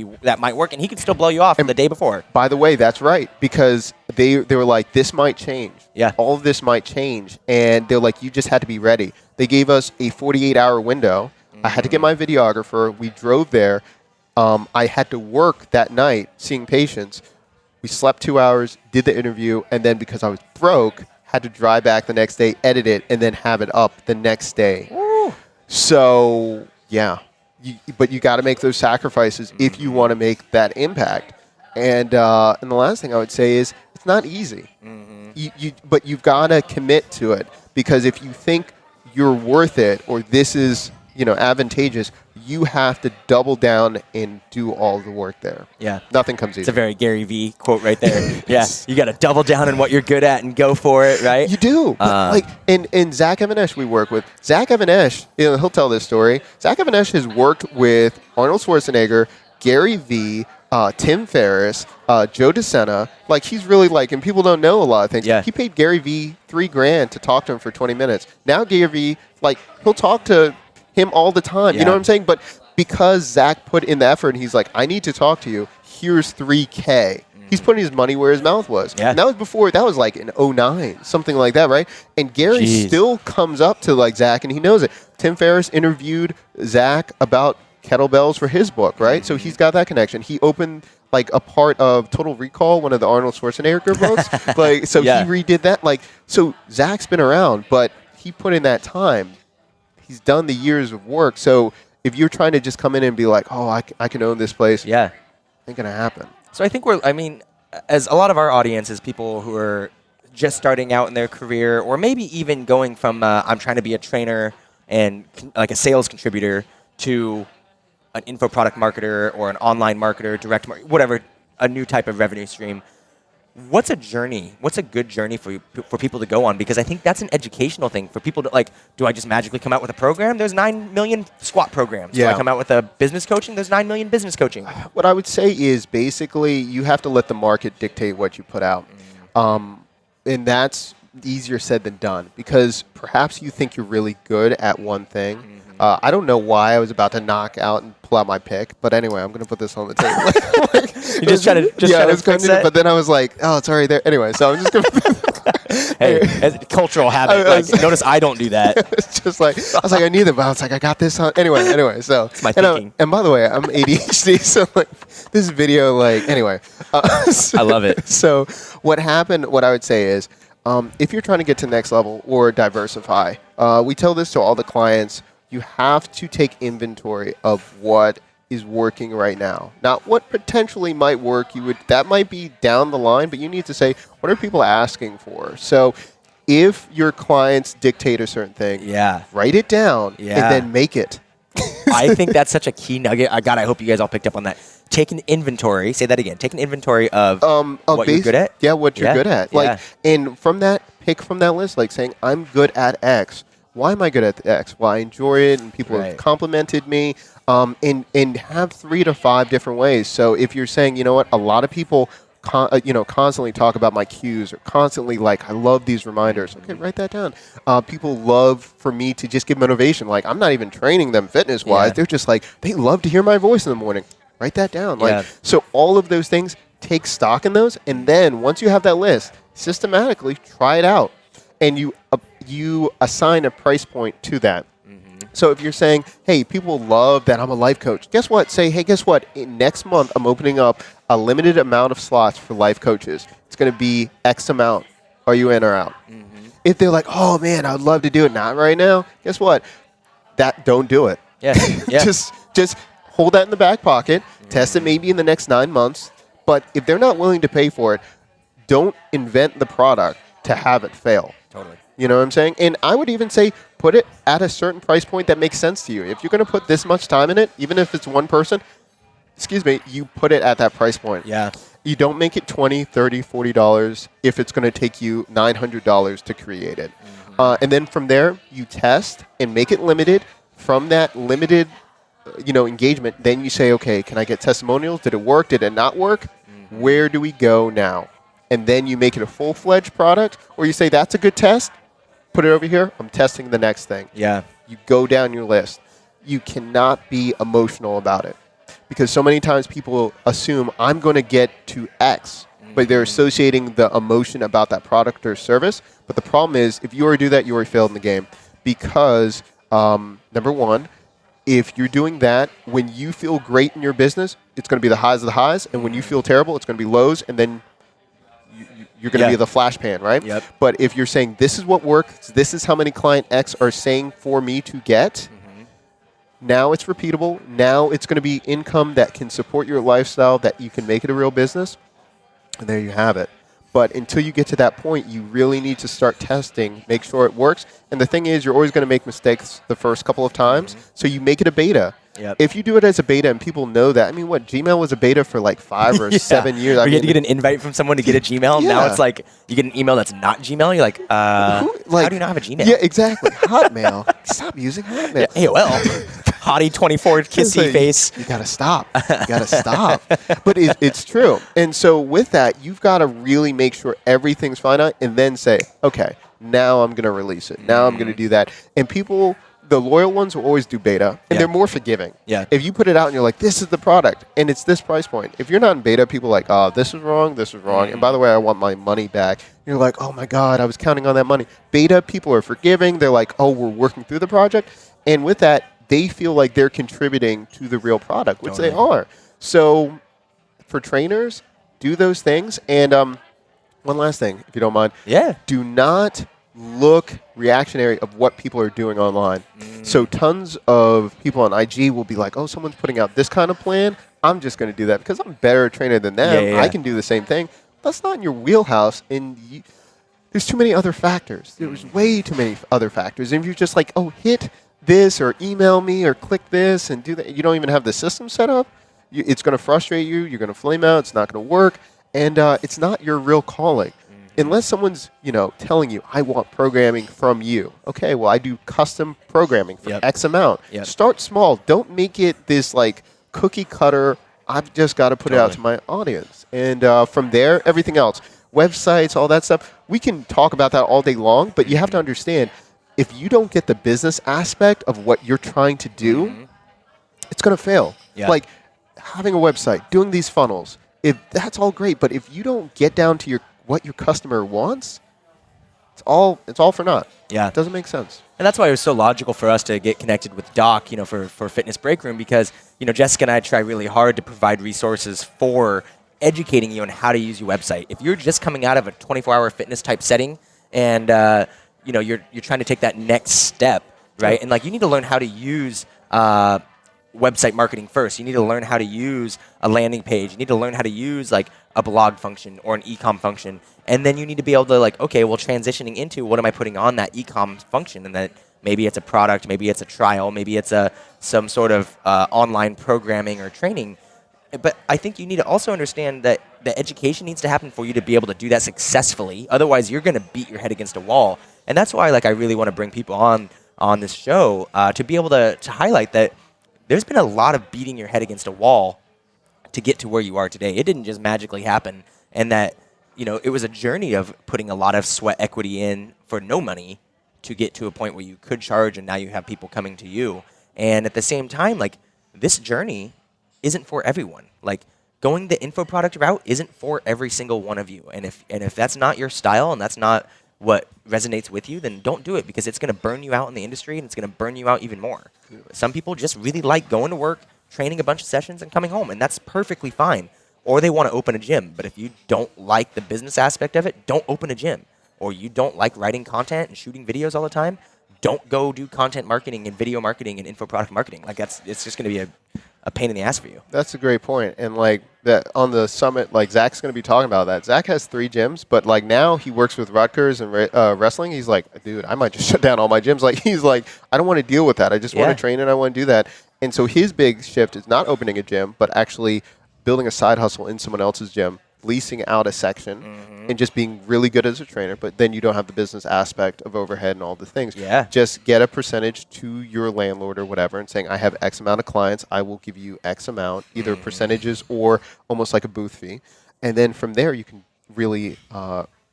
work, and he could still blow you off the day before. By the way, that's right, because they were like, this might change. Yeah. All of this might change. And they're like, you just had to be ready. They gave us a 48-hour window. I had to get my videographer. We drove there. I had to work that night seeing patients. We slept 2 hours, did the interview, and then because I was broke, had to drive back the next day, edit it, and then have it up the next day. Woo. So, yeah. But you got to make those sacrifices if you want to make that impact. And the last thing I would say is it's not easy. But you've got to commit to it. Because if you think you're worth it or this is advantageous, you have to double down and do all the work there. Yeah. Nothing comes easy. It's a very Gary Vee quote right there. Yeah. You got to double down on what you're good at and go for it, right? You do. And Zach Evanesh we work with. Zach Evanesh, he'll tell this story. Zach Evanesh has worked with Arnold Schwarzenegger, Gary Vee, Tim Ferriss, Joe DeSena. He's really and people don't know a lot of things. Yeah. He paid Gary Vee $3,000 to talk to him for 20 minutes. Now Gary Vee, he'll talk to him all the time. Yeah. You know what I'm saying? But because Zach put in the effort and he's like, I need to talk to you. Here's $3K. He's putting his money where his mouth was. Yeah. And that was before, that was like in 09, something like that, right? And Gary still comes up to like Zach and he knows it. Tim Ferriss interviewed Zach about kettlebells for his book, right? So he's got that connection. He opened like a part of Total Recall, one of the Arnold Schwarzenegger books. Like, so he redid that. Like, so Zach's been around, but he put in that time. He's done the years of work. So if you're trying to just come in and be like, oh, I can own this place, ain't gonna happen. So I think as a lot of our audience is people who are just starting out in their career, or maybe even going from I'm trying to be a trainer and like a sales contributor to an info product marketer or an online marketer, whatever, a new type of revenue stream. What's a journey? What's a good journey for people to go on? Because I think that's an educational thing for people to like. Do I just magically come out with a program? There's 9 million squat programs. Do I come out with a business coaching? There's 9 million business coaching. What I would say is basically you have to let the market dictate what you put out, and that's easier said than done because perhaps you think you're really good at one thing. I don't know why I was about to knock out and pull out my pick, but anyway, I'm going to put this on the table. You just try to fix it? But then I was like, oh, it's already there. Anyway, so I'm just going to... Hey, as a cultural habit. Notice I don't do that. It's just like, I was like, I need them, but I was like, I got this on. Anyway, so... It's my thinking. And by the way, I'm ADHD, so like, this video, like, anyway. I love it. So what happened, what I would say is, if you're trying to get to next level or diversify, we tell this to all the clients, you have to take inventory of what is working right now. Not what potentially might work. That might be down the line, but you need to say, what are people asking for? So if your clients dictate a certain thing, write it down and then make it. I think that's such a key nugget. God, I hope you guys all picked up on that. Take an inventory. Say that again. Take an inventory of what you're good at. Yeah, what you're good at. Like, and from that, pick from that list, like saying, I'm good at X. Why am I good at X? Well, I enjoy it, and people have complimented me, and have 3 to 5 different ways. So if you're saying, you know what, a lot of people, constantly talk about my cues, or constantly like, I love these reminders. Okay, write that down. People love for me to just give motivation. Like, I'm not even training them fitness-wise. They're just like, they love to hear my voice in the morning. Write that down. Like, so all of those things, take stock in those, and then once you have that list, systematically try it out, and you assign a price point to that. So if you're saying, hey, people love that I'm a life coach, guess what? Say, hey, guess what? Next month, I'm opening up a limited amount of slots for life coaches. It's going to be X amount. Are you in or out? If they're like, oh, man, I'd love to do it. Not right now. Guess what? Don't do it. Just hold that in the back pocket. Test it maybe in the next 9 months. But if they're not willing to pay for it, don't invent the product to have it fail. Totally. You know what I'm saying? And I would even say put it at a certain price point that makes sense to you. If you're going to put this much time in it, even if it's one person, you put it at that price point. Yeah. You don't make it $20, $30, $40 if it's going to take you $900 to create it. And then from there, you test and make it limited. From that limited engagement, then you say, okay, can I get testimonials? Did it work? Did it not work? Where do we go now? And then you make it a full-fledged product, or you say, that's a good test. Put it over here. I'm testing the next thing. Yeah. You go down your list. You cannot be emotional about it because so many times people assume I'm going to get to X, but they're associating the emotion about that product or service. But the problem is if you already do that, you already failed in the game because, number one, if you're doing that, when you feel great in your business, it's going to be the highs of the highs. And when you feel terrible, it's going to be lows. And then you're going to be the flash pan, right? Yep. But if you're saying this is what works, this is how many client X are saying for me to get, now it's repeatable. Now it's going to be income that can support your lifestyle, that you can make it a real business. And there you have it. But until you get to that point, you really need to start testing, make sure it works. And the thing is, you're always going to make mistakes the first couple of times. So you make it a beta. Yep. If you do it as a beta and people know that, I mean, Gmail was a beta for like 5 or 7 years. You had to get an invite from someone to get a Gmail. Now it's like you get an email that's not Gmail. You're like, how do you not have a Gmail? Yeah, exactly. Hotmail. Stop using Hotmail. Yeah, AOL. Hottie 24 kissy face. You gotta stop. You gotta stop. But it's true. And so with that, you've got to really make sure everything's finite, and then say, okay, now I'm gonna release it. Now I'm gonna do that. And people, the loyal ones will always do beta, and they're more forgiving. Yeah. If you put it out and you're like, this is the product, and it's this price point. If you're not in beta, people are like, oh, this is wrong, and by the way, I want my money back. You're like, oh my God, I was counting on that money. Beta, people are forgiving. They're like, oh, we're working through the project. And with that, they feel like they're contributing to the real product, which they are. So for trainers, do those things. And one last thing, if you don't mind. Yeah. Do not look reactionary of what people are doing online. So tons of people on IG will be like, oh, someone's putting out this kind of plan. I'm just going to do that because I'm a better trainer than them. I can do the same thing. That's not in your wheelhouse. And there's too many other factors. There's way too many other factors. And if you're just like, oh, hit this or email me or click this and do that, you don't even have the system set up, it's going to frustrate you. You're going to flame out. It's not going to work. And it's not your real calling. Unless someone's, telling you, I want programming from you. Okay, well, I do custom programming for X amount. Start small. Don't make it this, like, cookie cutter, I've just got to put it out to my audience. And from there, everything else, websites, all that stuff, we can talk about that all day long, but you have to understand, if you don't get the business aspect of what you're trying to do, it's going to fail. Like, having a website, doing these funnels, that's all great, but if you don't get down to what your customer wants, it's all for naught. Yeah. It doesn't make sense. And that's why it was so logical for us to get connected with Doc, for Fitness Break Room, because, Jessica and I try really hard to provide resources for educating you on how to use your website. If you're just coming out of a 24-hour fitness type setting and, you're trying to take that next step, right? And, you need to learn how to use website marketing first. You need to learn how to use a landing page. You need to learn how to use a blog function or an e-com function. And then you need to be able to transitioning into what am I putting on that e-com function, and that maybe it's a product, maybe it's a trial, maybe it's some sort of online programming or training. But I think you need to also understand that the education needs to happen for you to be able to do that successfully. Otherwise, you're going to beat your head against a wall. And that's why I really want to bring people on this show to be able to highlight that there's been a lot of beating your head against a wall to get to where you are today. It didn't just magically happen. And that, it was a journey of putting a lot of sweat equity in for no money to get to a point where you could charge, and now you have people coming to you. And at the same time, this journey isn't for everyone. Going the info product route isn't for every single one of you. And if that's not your style and that's not what resonates with you, then don't do it, because it's going to burn you out in the industry, and it's going to burn you out even more. Some people just really like going to work, training a bunch of sessions, and coming home, and that's perfectly fine. Or they want to open a gym, but if you don't like the business aspect of it, don't open a gym. Or you don't like writing content and shooting videos all the time, don't go do content marketing and video marketing and info product marketing. It's just going to be a pain in the ass for you. That's a great point. And that on the summit, Zach's going to be talking about that. Zach has 3 gyms, but now he works with Rutgers and wrestling. He's like, dude, I might just shut down all my gyms. He's like, I don't want to deal with that. I just want to train and I want to do that. And so his big shift is not opening a gym, but actually building a side hustle in someone else's gym, leasing out a section, and just being really good as a trainer, but then you don't have the business aspect of overhead and all the things. Yeah. Just get a percentage to your landlord or whatever and saying, I have X amount of clients, I will give you X amount, either percentages or almost like a booth fee. And then from there, you can really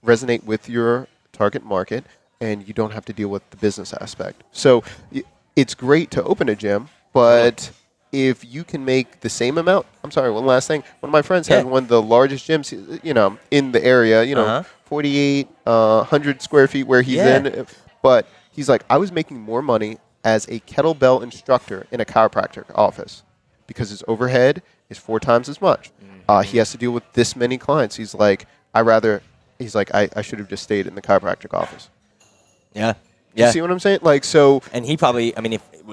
resonate with your target market, and you don't have to deal with the business aspect. So it's great to open a gym, but if you can make the same amount, I'm sorry, one last thing. One of my friends has one of the largest gyms, in the area, 4,800 square feet where he's in. But he's like, I was making more money as a kettlebell instructor in a chiropractic office because his overhead is 4 times as much. He has to deal with this many clients. He's like, I should have just stayed in the chiropractic office. Yeah. You see what I'm saying? So. And he probably,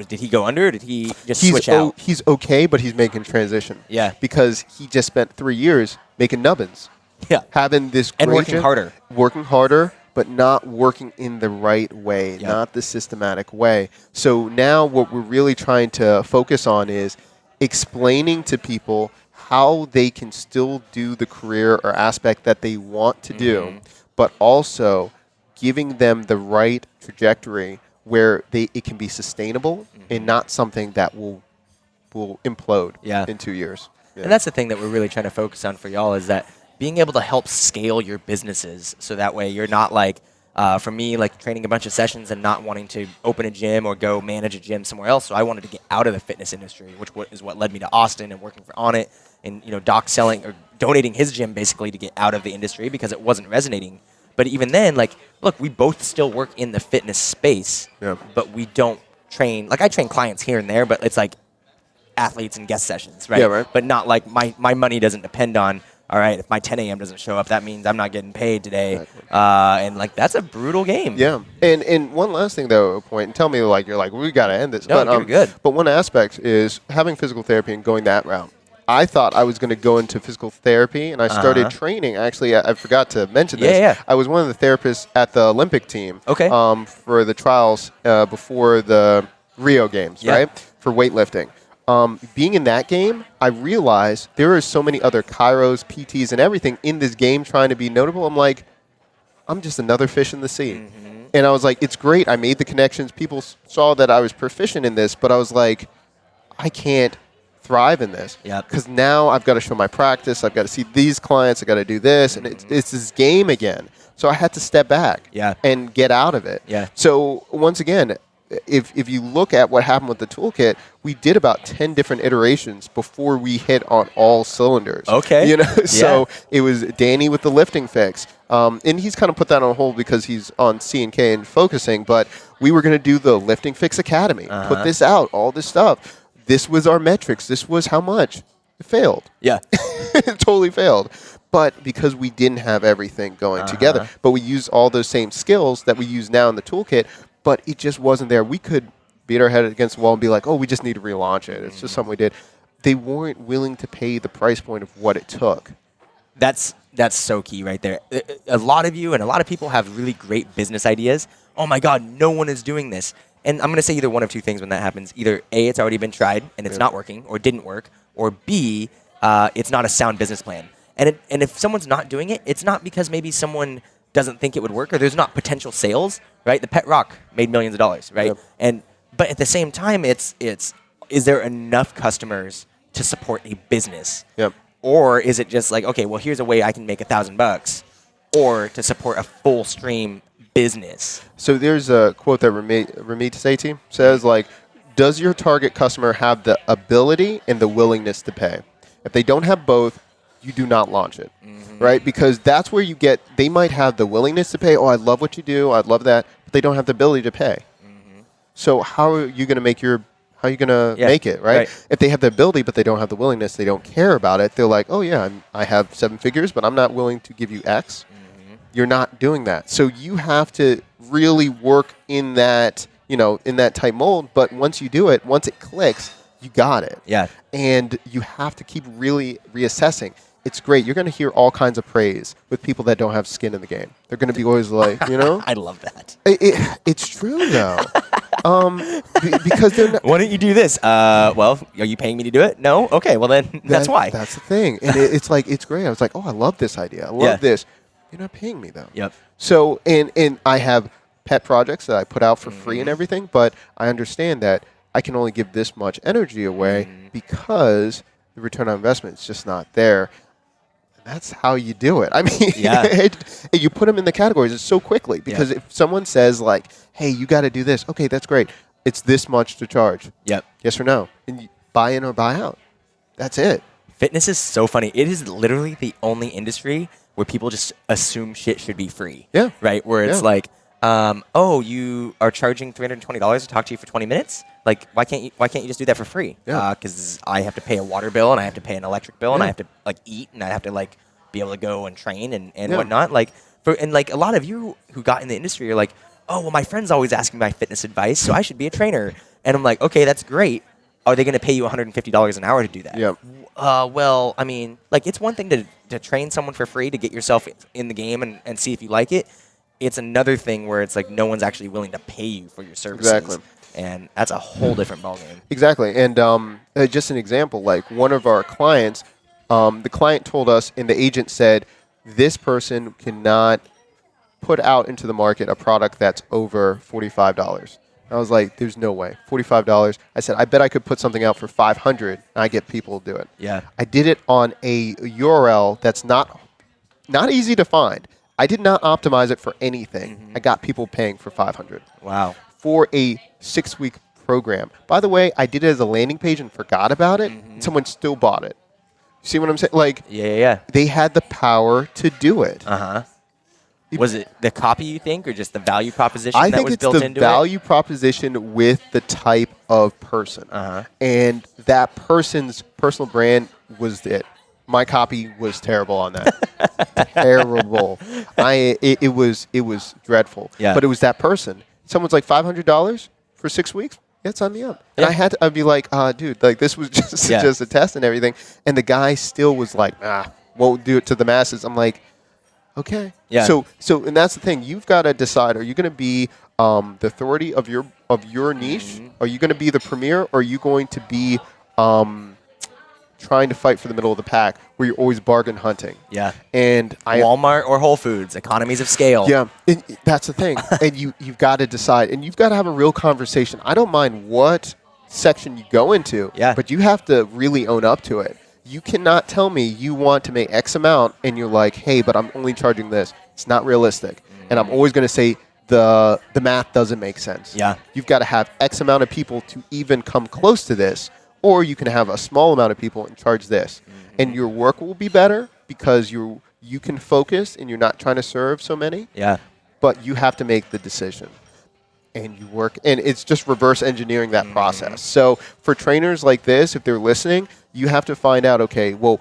did he go under, or did he just switch out? He's okay, but he's making transition. Yeah. Because he just spent 3 years making nubbins. Yeah. Having this great and working harder. Working harder, but not working in the right way, not the systematic way. So now what we're really trying to focus on is explaining to people how they can still do the career or aspect that they want to do, but also giving them the right trajectory where it can be sustainable and not something that will implode in 2 years. And that's the thing that we're really trying to focus on for y'all, is that being able to help scale your businesses, so that way you're not For me, like training a bunch of sessions and not wanting to open a gym or go manage a gym somewhere else. So I wanted to get out of the fitness industry, which is what led me to Austin and working for On It, and Doc selling or donating his gym basically to get out of the industry because it wasn't resonating. But even then, like, look, we both still work in the fitness space, but we don't train. Like, I train clients here and there, but it's like athletes and guest sessions, right? Yeah, right. But not like my money doesn't depend on, all right, if my 10 a.m. doesn't show up, that means I'm not getting paid today. Exactly. And, like, that's a brutal game. Yeah. And one last thing, though, point, and tell me, like, you're like, we got to end this. No, but, you're good. But one aspect is having physical therapy and going that route. I thought I was going to go into physical therapy, and I started training. Actually, I forgot to mention this. Yeah. I was one of the therapists at the Olympic team for the trials before the Rio Games, right, for weightlifting. Being in that game, I realized there are so many other chiros, PTs, and everything in this game trying to be notable. I'm like, I'm just another fish in the sea. And I was like, it's great. I made the connections. People saw that I was proficient in this, but I was like, I can't thrive in this because now I've got to show my practice. I've got to see these clients. I've got to do this, and it's this game again. So I had to step back and get out of it. So once again, if you look at what happened with the toolkit, we did about 10 different iterations before we hit on all cylinders. So it was Danny with the lifting fix. And he's kind of put that on hold because he's on C&K and focusing, but we were going to do the Lifting Fix Academy, put this out, all this stuff. This was our metrics. This was how much. It failed. It totally failed. But because we didn't have everything going together, but we used all those same skills that we use now in the toolkit, but it just wasn't there. We could beat our head against the wall and be like, oh, we just need to relaunch it. It's just something we did. They weren't willing to pay the price point of what it took. That's so key right there. A lot of you and a lot of people have really great business ideas. Oh, my God, no one is doing this. And I'm going to say either one of two things when that happens. Either A, it's already been tried and it's not working or didn't work, or B, it's not a sound business plan. And if someone's not doing it, it's not because maybe someone doesn't think it would work or there's not potential sales, right? The Pet Rock made millions of dollars, right? But at the same time, it's is there enough customers to support a business? Or is it just like, okay, well, here's a way I can make $1,000 or to support a full stream business? So there's a quote that Ramit Sethi says, like, does your target customer have the ability and the willingness to pay? If they don't have both, you do not launch it, right? Because that's where you get, they might have the willingness to pay. Oh, I love what you do. I love that. But they don't have the ability to pay. So how are you going to make make it, right? If they have the ability but they don't have the willingness, they don't care about it, they're like, oh, yeah, I have 7 figures, but I'm not willing to give you X. You're not doing that. So you have to really work in that, in that tight mold. But once you do it, once it clicks, you got it. And you have to keep really reassessing. It's great. You're going to hear all kinds of praise with people that don't have skin in the game. They're going to be always like, I love that. It's true, though. Because they're not. Why don't you do this? Well, are you paying me to do it? No? Okay, well then that's why. That's the thing. And it's like, it's great. I was like, oh, I love this idea. I love this. You're not paying me, though. So, and I have pet projects that I put out for free and everything, but I understand that I can only give this much energy away because the return on investment is just not there. That's how you do it. I mean, you put them in the categories so quickly because if someone says like, hey, you got to do this. Okay, that's great. It's this much to charge. Yes or no. And you buy in or buy out. That's it. Fitness is so funny. It is literally the only industry where people just assume shit should be free. Right? Where it's like, oh, you are charging $320 to talk to you for 20 minutes? Like, why can't you just do that for free? Because I have to pay a water bill and I have to pay an electric bill and I have to like eat and I have to like be able to go and train and whatnot. Like, and like a lot of you who got in the industry are like, oh, well, my friend's always asking my fitness advice, so I should be a trainer. And I'm like, okay, that's great. Are they going to pay you $150 an hour to do that? Well, I mean, like, it's one thing to train someone for free to get yourself in the game and see if you like it. It's another thing where it's like no one's actually willing to pay you for your services. Exactly. And that's a whole different ballgame. Exactly. And just an example, like one of our clients, the client told us and the agent said, this person cannot put out into the market a product that's over $45. I was like, there's no way. $45. I said, I bet I could put something out for $500 and I get people to do it. I did it on a URL that's not easy to find. I did not optimize it for anything. I got people paying for $500. Wow. For a 6-week program. By the way, I did it as a landing page and forgot about it. Someone still bought it. See what I'm saying? Like, Yeah. they had the power to do it. Was it the copy, you think, or just the value proposition I that think was it's built the into value proposition with the type of person. And that person's personal brand was it. My copy was terrible on that. Terrible. It was dreadful. Yeah. But it was that person. Someone's like $500 for 6 weeks. Yeah, it's on me up. And I'd be like, dude, like this was just a test and everything. And the guy still was like, won't do it to the masses. I'm like, okay. Yeah. So and that's the thing. You've got to decide: are you going to be the authority of your niche? Are you going to be the premier? Or are you going to be trying to fight for the middle of the pack, where you're always bargain hunting? Yeah. And Walmart or Whole Foods, economies of scale. Yeah, that's the thing. And you've got to decide, and you've got to have a real conversation. I don't mind what section you go into, but you have to really own up to it. You cannot tell me you want to make X amount and you're like, hey, but I'm only charging this. It's not realistic. And I'm always going to say the math doesn't make sense. Yeah. You've got to have X amount of people to even come close to this, or you can have a small amount of people and charge this. And your work will be better because you can focus and you're not trying to serve so many. Yeah. But you have to make the decision. And you work, and it's just reverse engineering that process. So for trainers like this, if they're listening, you have to find out, okay, well,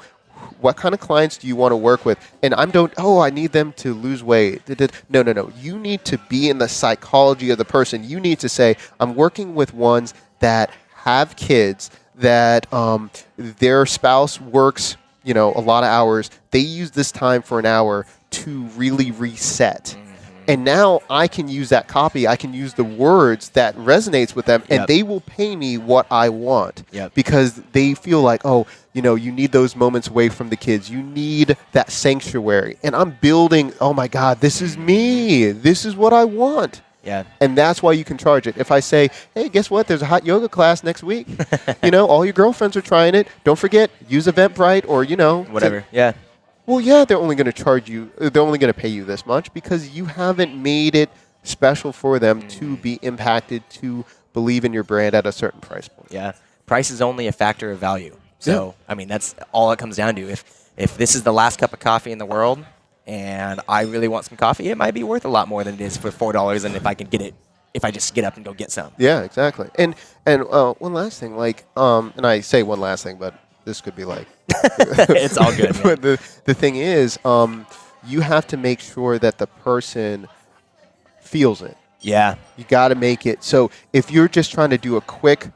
what kind of clients do you want to work with? And I need them to lose weight. No. You need to be in the psychology of the person. You need to say, I'm working with ones that have kids, that their spouse works, a lot of hours. They use this time for an hour to really reset. And now I can use that copy. I can use the words that resonates with them, and they will pay me what I want because they feel like, you need those moments away from the kids. You need that sanctuary. And I'm building, oh, my God, this is me. This is what I want. Yeah. And that's why you can charge it. If I say, hey, guess what? There's a hot yoga class next week. All your girlfriends are trying it. Don't forget, use Eventbrite or, whatever. Yeah. Well, yeah, they're only going to charge you. They're only going to pay you this much because you haven't made it special for them to be impacted, to believe in your brand at a certain price point. Yeah. Price is only a factor of value. So, I mean, that's all it comes down to. If this is the last cup of coffee in the world and I really want some coffee, it might be worth a lot more than it is for $4 and if I can get it, if I just get up and go get some. Yeah, exactly. And one last thing, and I say one last thing, but this could be like... It's all good. But the thing is, you have to make sure that the person feels it. Yeah. You got to make it. So if you're just trying to do a quick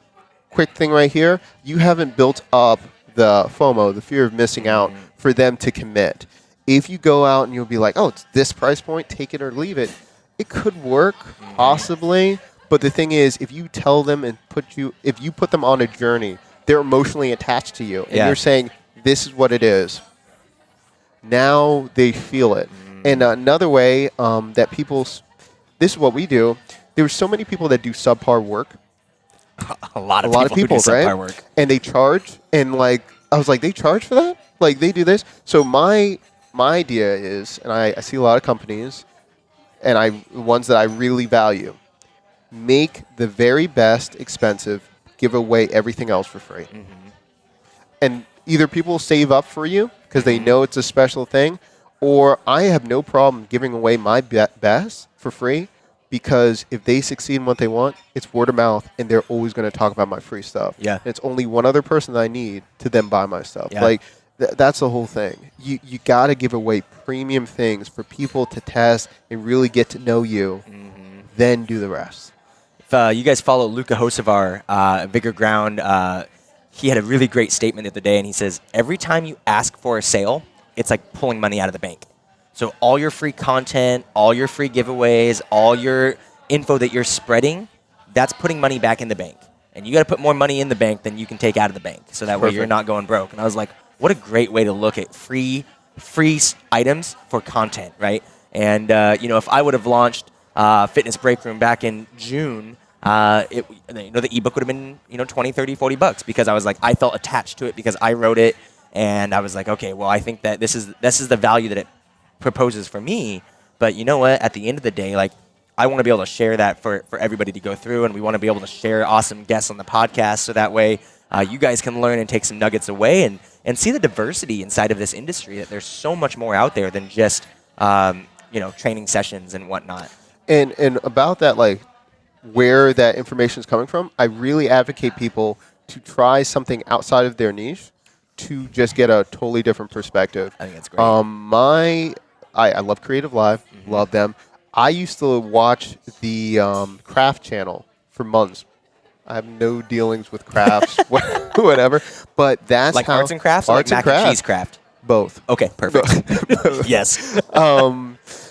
thing right here, you haven't built up the FOMO, the fear of missing out, for them to commit. If you go out and you'll be like, oh, it's this price point, take it or leave it, it could work, possibly. But the thing is, if you tell them and if you put them on a journey, they're emotionally attached to you. And you're saying, this is what it is. Now they feel it. And another way that this is what we do. There's so many people that do subpar work. A lot of people do right? subpar work. And they charge. And I was like, they charge for that? Like they do this? So my idea is, and I see a lot of companies, and ones that I really value, make the very best expensive, give away everything else for free. And either people save up for you because they know it's a special thing, or I have no problem giving away my best for free because if they succeed in what they want, it's word of mouth, and they're always going to talk about my free stuff. Yeah. And it's only one other person that I need to then buy my stuff. Yeah. That's the whole thing. You got to give away premium things for people to test and really get to know you, then do the rest. If you guys follow Luca Hocevar, Vigor Ground, he had a really great statement the other day, and he says, every time you ask for a sale, it's like pulling money out of the bank. So all your free content, all your free giveaways, all your info that you're spreading, that's putting money back in the bank. And you got to put more money in the bank than you can take out of the bank, so that way you're not going broke. And I was like, what a great way to look at free items for content, right? And if I would have launched Fitness Break Room back in June, the ebook would have been $20, $30, $40 because I was like, I felt attached to it because I wrote it, and I was like, okay, well, I think that this is the value that proposes for me. But you know what? At the end of the day, like, I want to be able to share that for everybody to go through, and we want to be able to share awesome guests on the podcast so that way you guys can learn and take some nuggets away and see the diversity inside of this industry, that there's so much more out there than just, training sessions and whatnot. And about that, like, where that information is coming from, I really advocate people to try something outside of their niche to just get a totally different perspective. I think that's great. I love Creative Live, love them. I used to watch the craft channel for months. I have no dealings with crafts, whatever. But that's like how arts and crafts, arts or like and mac and cheese craft. Both. Okay, perfect. Yes.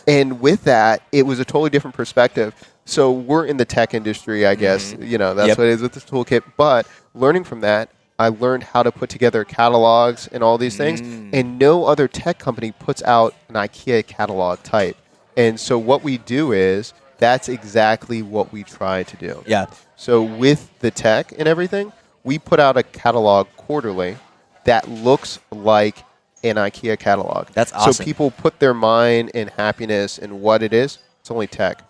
And with that, it was a totally different perspective. So we're in the tech industry, I guess. That's what it is with this toolkit. But learning from that, I learned how to put together catalogs and all these things. And no other tech company puts out an IKEA catalog type. And so what we do is, that's exactly what we try to do. Yeah. So with the tech and everything, we put out a catalog quarterly that looks like an IKEA catalog. That's awesome. So people put their mind and happiness in what it is. It's only tech.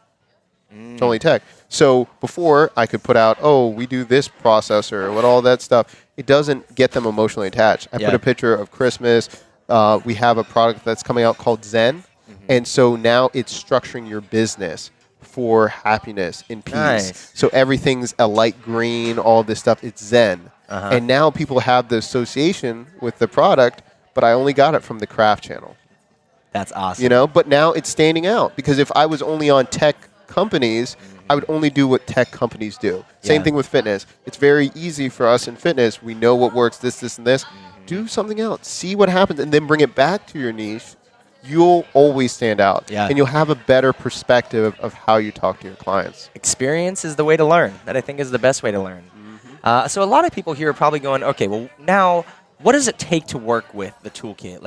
It's only tech. So before, I could put out, we do this processor, what all that stuff. It doesn't get them emotionally attached. I put a picture of Christmas. We have a product that's coming out called Zen. And so now it's structuring your business for happiness and peace. Nice. So everything's a light green, all this stuff. It's Zen. And now people have the association with the product, but I only got it from the craft channel. That's awesome. But now it's standing out, because if I was only on tech companies, I would only do what tech companies do. Same thing with fitness. It's very easy for us in fitness. We know what works, this, and this. Do something else. See what happens, and then bring it back to your niche. You'll always stand out. Yeah. And you'll have a better perspective of how you talk to your clients. Experience is the way to learn. That, I think, is the best way to learn. So a lot of people here are probably going, okay, well, now, what does it take to work with the toolkit?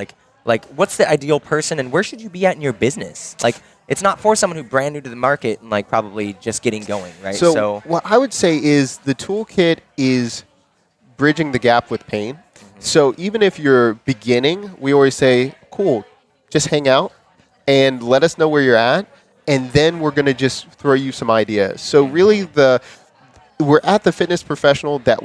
Like, what's the ideal person, and where should you be at in your business? Like, it's not for someone who's brand new to the market and, like, probably just getting going, right? So what I would say is the toolkit is bridging the gap with pain. So even if you're beginning, we always say, cool, just hang out and let us know where you're at, and then we're going to just throw you some ideas. So really, we're at the fitness professional that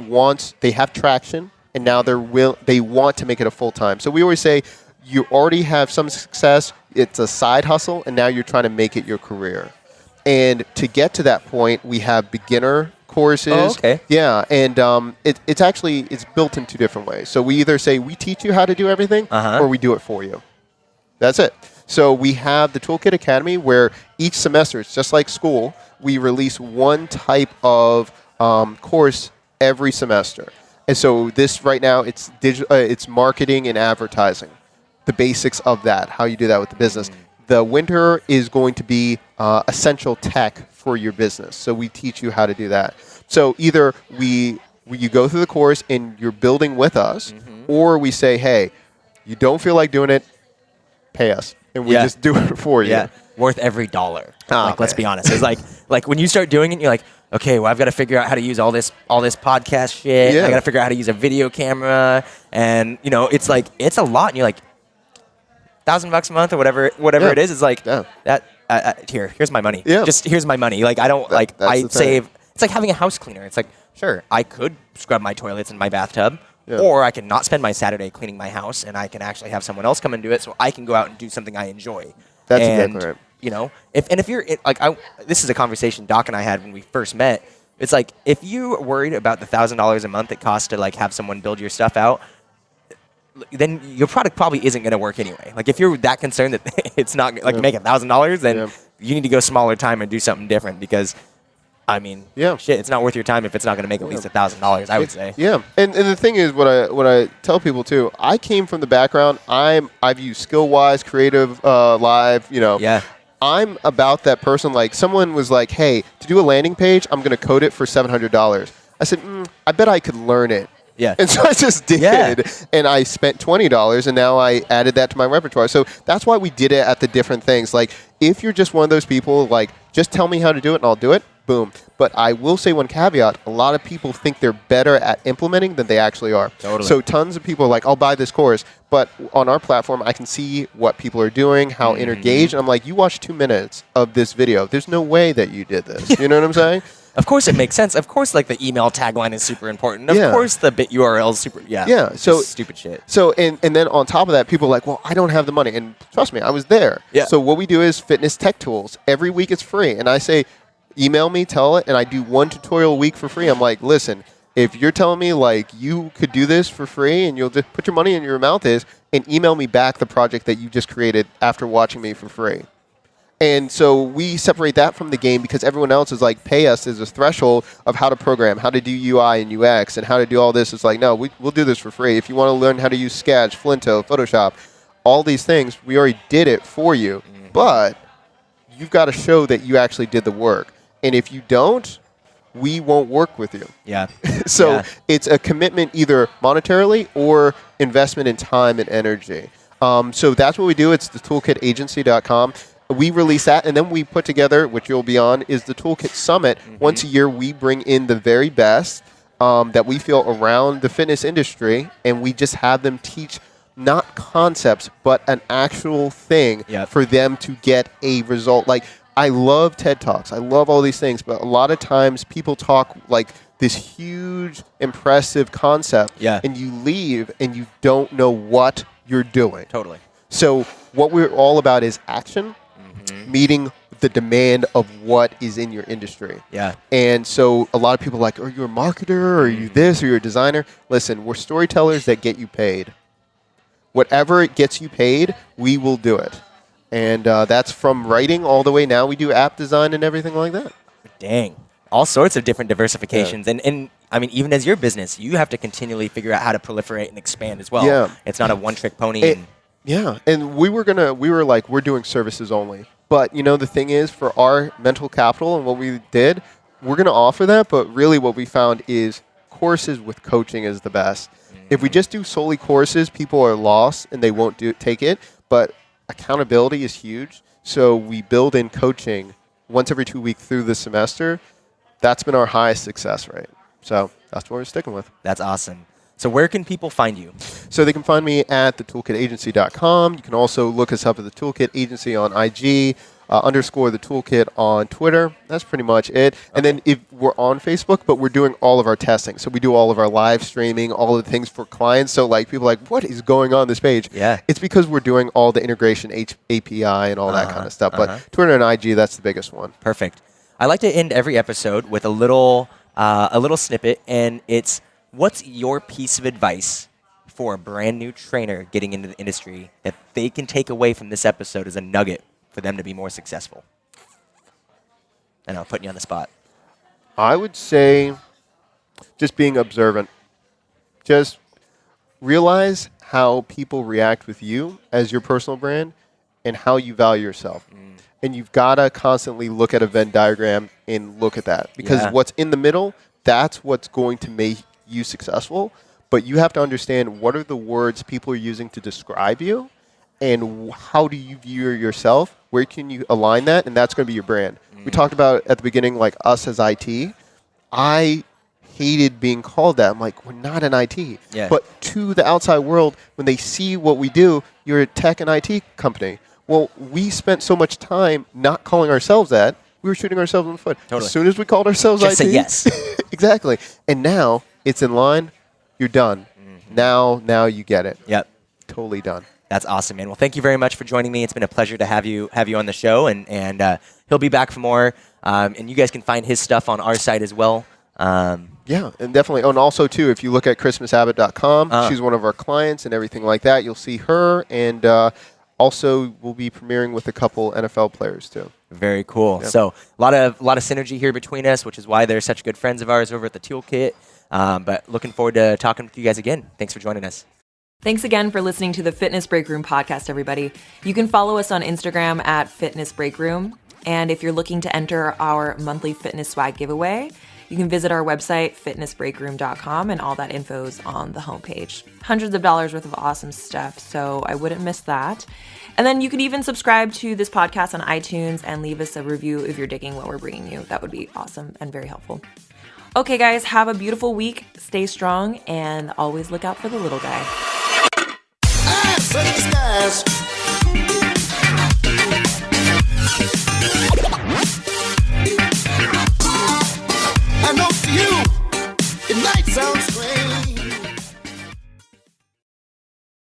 they have traction, and now they want to make it a full-time. So we always say, you already have some success, it's a side hustle, and now you're trying to make it your career. And to get to that point, we have beginner courses. Oh, okay. Yeah, and it's built in two different ways. So we either say, we teach you how to do everything, or we do it for you. That's it. So we have the Toolkit Academy, where each semester, it's just like school, we release one type of course every semester. And so this right now, it's marketing and advertising, the basics of that, how you do that with the business. The winter is going to be essential tech for your business. So we teach you how to do that. So either you go through the course and you're building with us, or we say, hey, you don't feel like doing it, pay us, and we just do it for you. Yeah, worth every dollar. Let's be honest. It's like when you start doing it, you're like, okay, well, I've got to figure out how to use all this podcast shit. Yeah. I got to figure out how to use a video camera, and it's like, it's a lot. And you're like, $1,000 a month or whatever it is. It's like that. Here's my money. Yeah. Just here's my money. Like, I don't I save. It's like having a house cleaner. It's like, sure, I could scrub my toilets in my bathtub. Yeah. Or I can not spend my Saturday cleaning my house, and I can actually have someone else come and do it, so I can go out and do something I enjoy. That's exactly right. If you're this is a conversation Doc and I had when we first met. It's like, if you're worried about the $1,000 a month it costs to have someone build your stuff out, then your product probably isn't going to work anyway. Like, if you're that concerned that it's not make $1,000, then you need to go smaller time and do something different, because shit, it's not worth your time if it's not going to make at least $1,000, I would say. Yeah, and the thing is, what I tell people too, I came from the background. I've used SkillWise, Creative Live. Yeah. I'm about that person. Like, someone was like, "Hey, to do a landing page, I'm going to code it for $700." I said, "I bet I could learn it." Yeah. And so I just did, and I spent $20, and now I added that to my repertoire. So that's why we did it at the different things. Like, if you're just one of those people, like, just tell me how to do it, and I'll do it. boom. But I will say one caveat, a lot of people think they're better at implementing than they actually are. Totally. So tons of people are like, I'll buy this course, but on our platform, I can see what people are doing, how engaged, and I'm like, you watched 2 minutes of this video. There's no way that you did this. You know what I'm saying? Of course it makes sense. Of course, like the email tagline is super important. Of course the bit URL is super. Yeah. So stupid shit. So and then on top of that, people are like, well, I don't have the money, and trust me, I was there. Yeah. So what we do is fitness tech tools. Every week it's free, and I say, email me, tell it, and I do 1 tutorial a week for free. I'm like, listen, if you're telling me like you could do this for free, and you'll just put your money in your mouth and email me back the project that you just created after watching me for free. And so we separate that from the game because everyone else is like, pay us as a threshold of how to program, how to do UI and UX, and how to do all this. It's like, no, we'll do this for free. If you want to learn how to use Sketch, Flinto, Photoshop, all these things, we already did it for you. But you've got to show that you actually did the work. And if you don't, we won't work with you. Yeah. So it's a commitment either monetarily or investment in time and energy. So that's what we do. It's the toolkitagency.com. We release that, and then we put together, which you'll be on, is the Toolkit Summit. Once a year, we bring in the very best that we feel around the fitness industry, and we just have them teach not concepts, but an actual thing for them to get a result. Like, I love TED Talks. I love all these things, but a lot of times people talk like this huge, impressive concept, and you leave and you don't know what you're doing. Totally. So what we're all about is action, meeting the demand of what is in your industry. Yeah. And so a lot of people are like, are you a marketer, or are you this, or you're a designer? Listen, we're storytellers that get you paid. Whatever it gets you paid, we will do it. And that's from writing all the way. Now we do app design and everything like that. Dang. All sorts of different diversifications. And I mean, even as your business, you have to continually figure out how to proliferate and expand as well. Yeah. It's not a one-trick pony. And we were like, we're doing services only. But, you know, the thing is, for our mental capital and what we did, we're going to offer that. But really what we found is courses with coaching is the best. If we just do solely courses, people are lost and they won't take it. But accountability is huge. So we build in coaching once every 2 weeks through the semester. That's been our highest success rate. So that's what we're sticking with. That's awesome. So where can people find you? So they can find me at thetooLkitAgency.com. You can also look us up at the Toolkit Agency on IG, _ the Toolkit on Twitter. That's pretty much it. Okay. And then if we're on Facebook, but we're doing all of our testing. So we do all of our live streaming, all of the things for clients. So like people are like, what is going on this page? Yeah. It's because we're doing all the integration API and all that kind of stuff. But Twitter and IG, that's the biggest one. Perfect. I like to end every episode with a little snippet, and it's, what's your piece of advice for a brand new trainer getting into the industry that they can take away from this episode as a nugget for them to be more successful? And I'll put you on the spot. I would say just being observant. Just realize how people react with you as your personal brand and how you value yourself. And you've got to constantly look at a Venn diagram and look at that. Because what's in the middle, that's what's going to make you successful. But you have to understand what are the words people are using to describe you, and how do you view yourself? Where can you align that? And that's going to be your brand. We talked about at the beginning, like us as IT. I hated being called that. I'm like, we're not an IT. Yeah. But to the outside world, when they see what we do, you're a tech and IT company. Well, we spent so much time not calling ourselves that, we were shooting ourselves in the foot. Totally. As soon as we called ourselves Just IT. say yes. Exactly. And now it's in line. You're done. Now you get it. Yep. Totally done. That's awesome, man. Well, thank you very much for joining me. It's been a pleasure to have you on the show, and he'll be back for more. And you guys can find his stuff on our site as well. Yeah, and definitely. Oh, and also, too, if you look at ChristmasHabit.com, she's one of our clients and everything like that. You'll see her, and also we'll be premiering with a couple NFL players, too. Very cool. Yep. So a lot of synergy here between us, which is why they're such good friends of ours over at the Toolkit. But looking forward to talking with you guys again. Thanks for joining us. Thanks again for listening to the Fitness Break Room podcast, everybody. You can follow us on Instagram at Fitness Break Room. And if you're looking to enter our monthly fitness swag giveaway, You can visit our website, fitnessbreakroom.com, and all that info's on the homepage. Hundreds of dollars worth of awesome stuff, so I wouldn't miss that. And then you can even subscribe to this podcast on iTunes and leave us a review if you're digging what we're bringing you. That would be awesome and very helpful. Okay, guys, have a beautiful week. Stay strong and always look out for the little guy.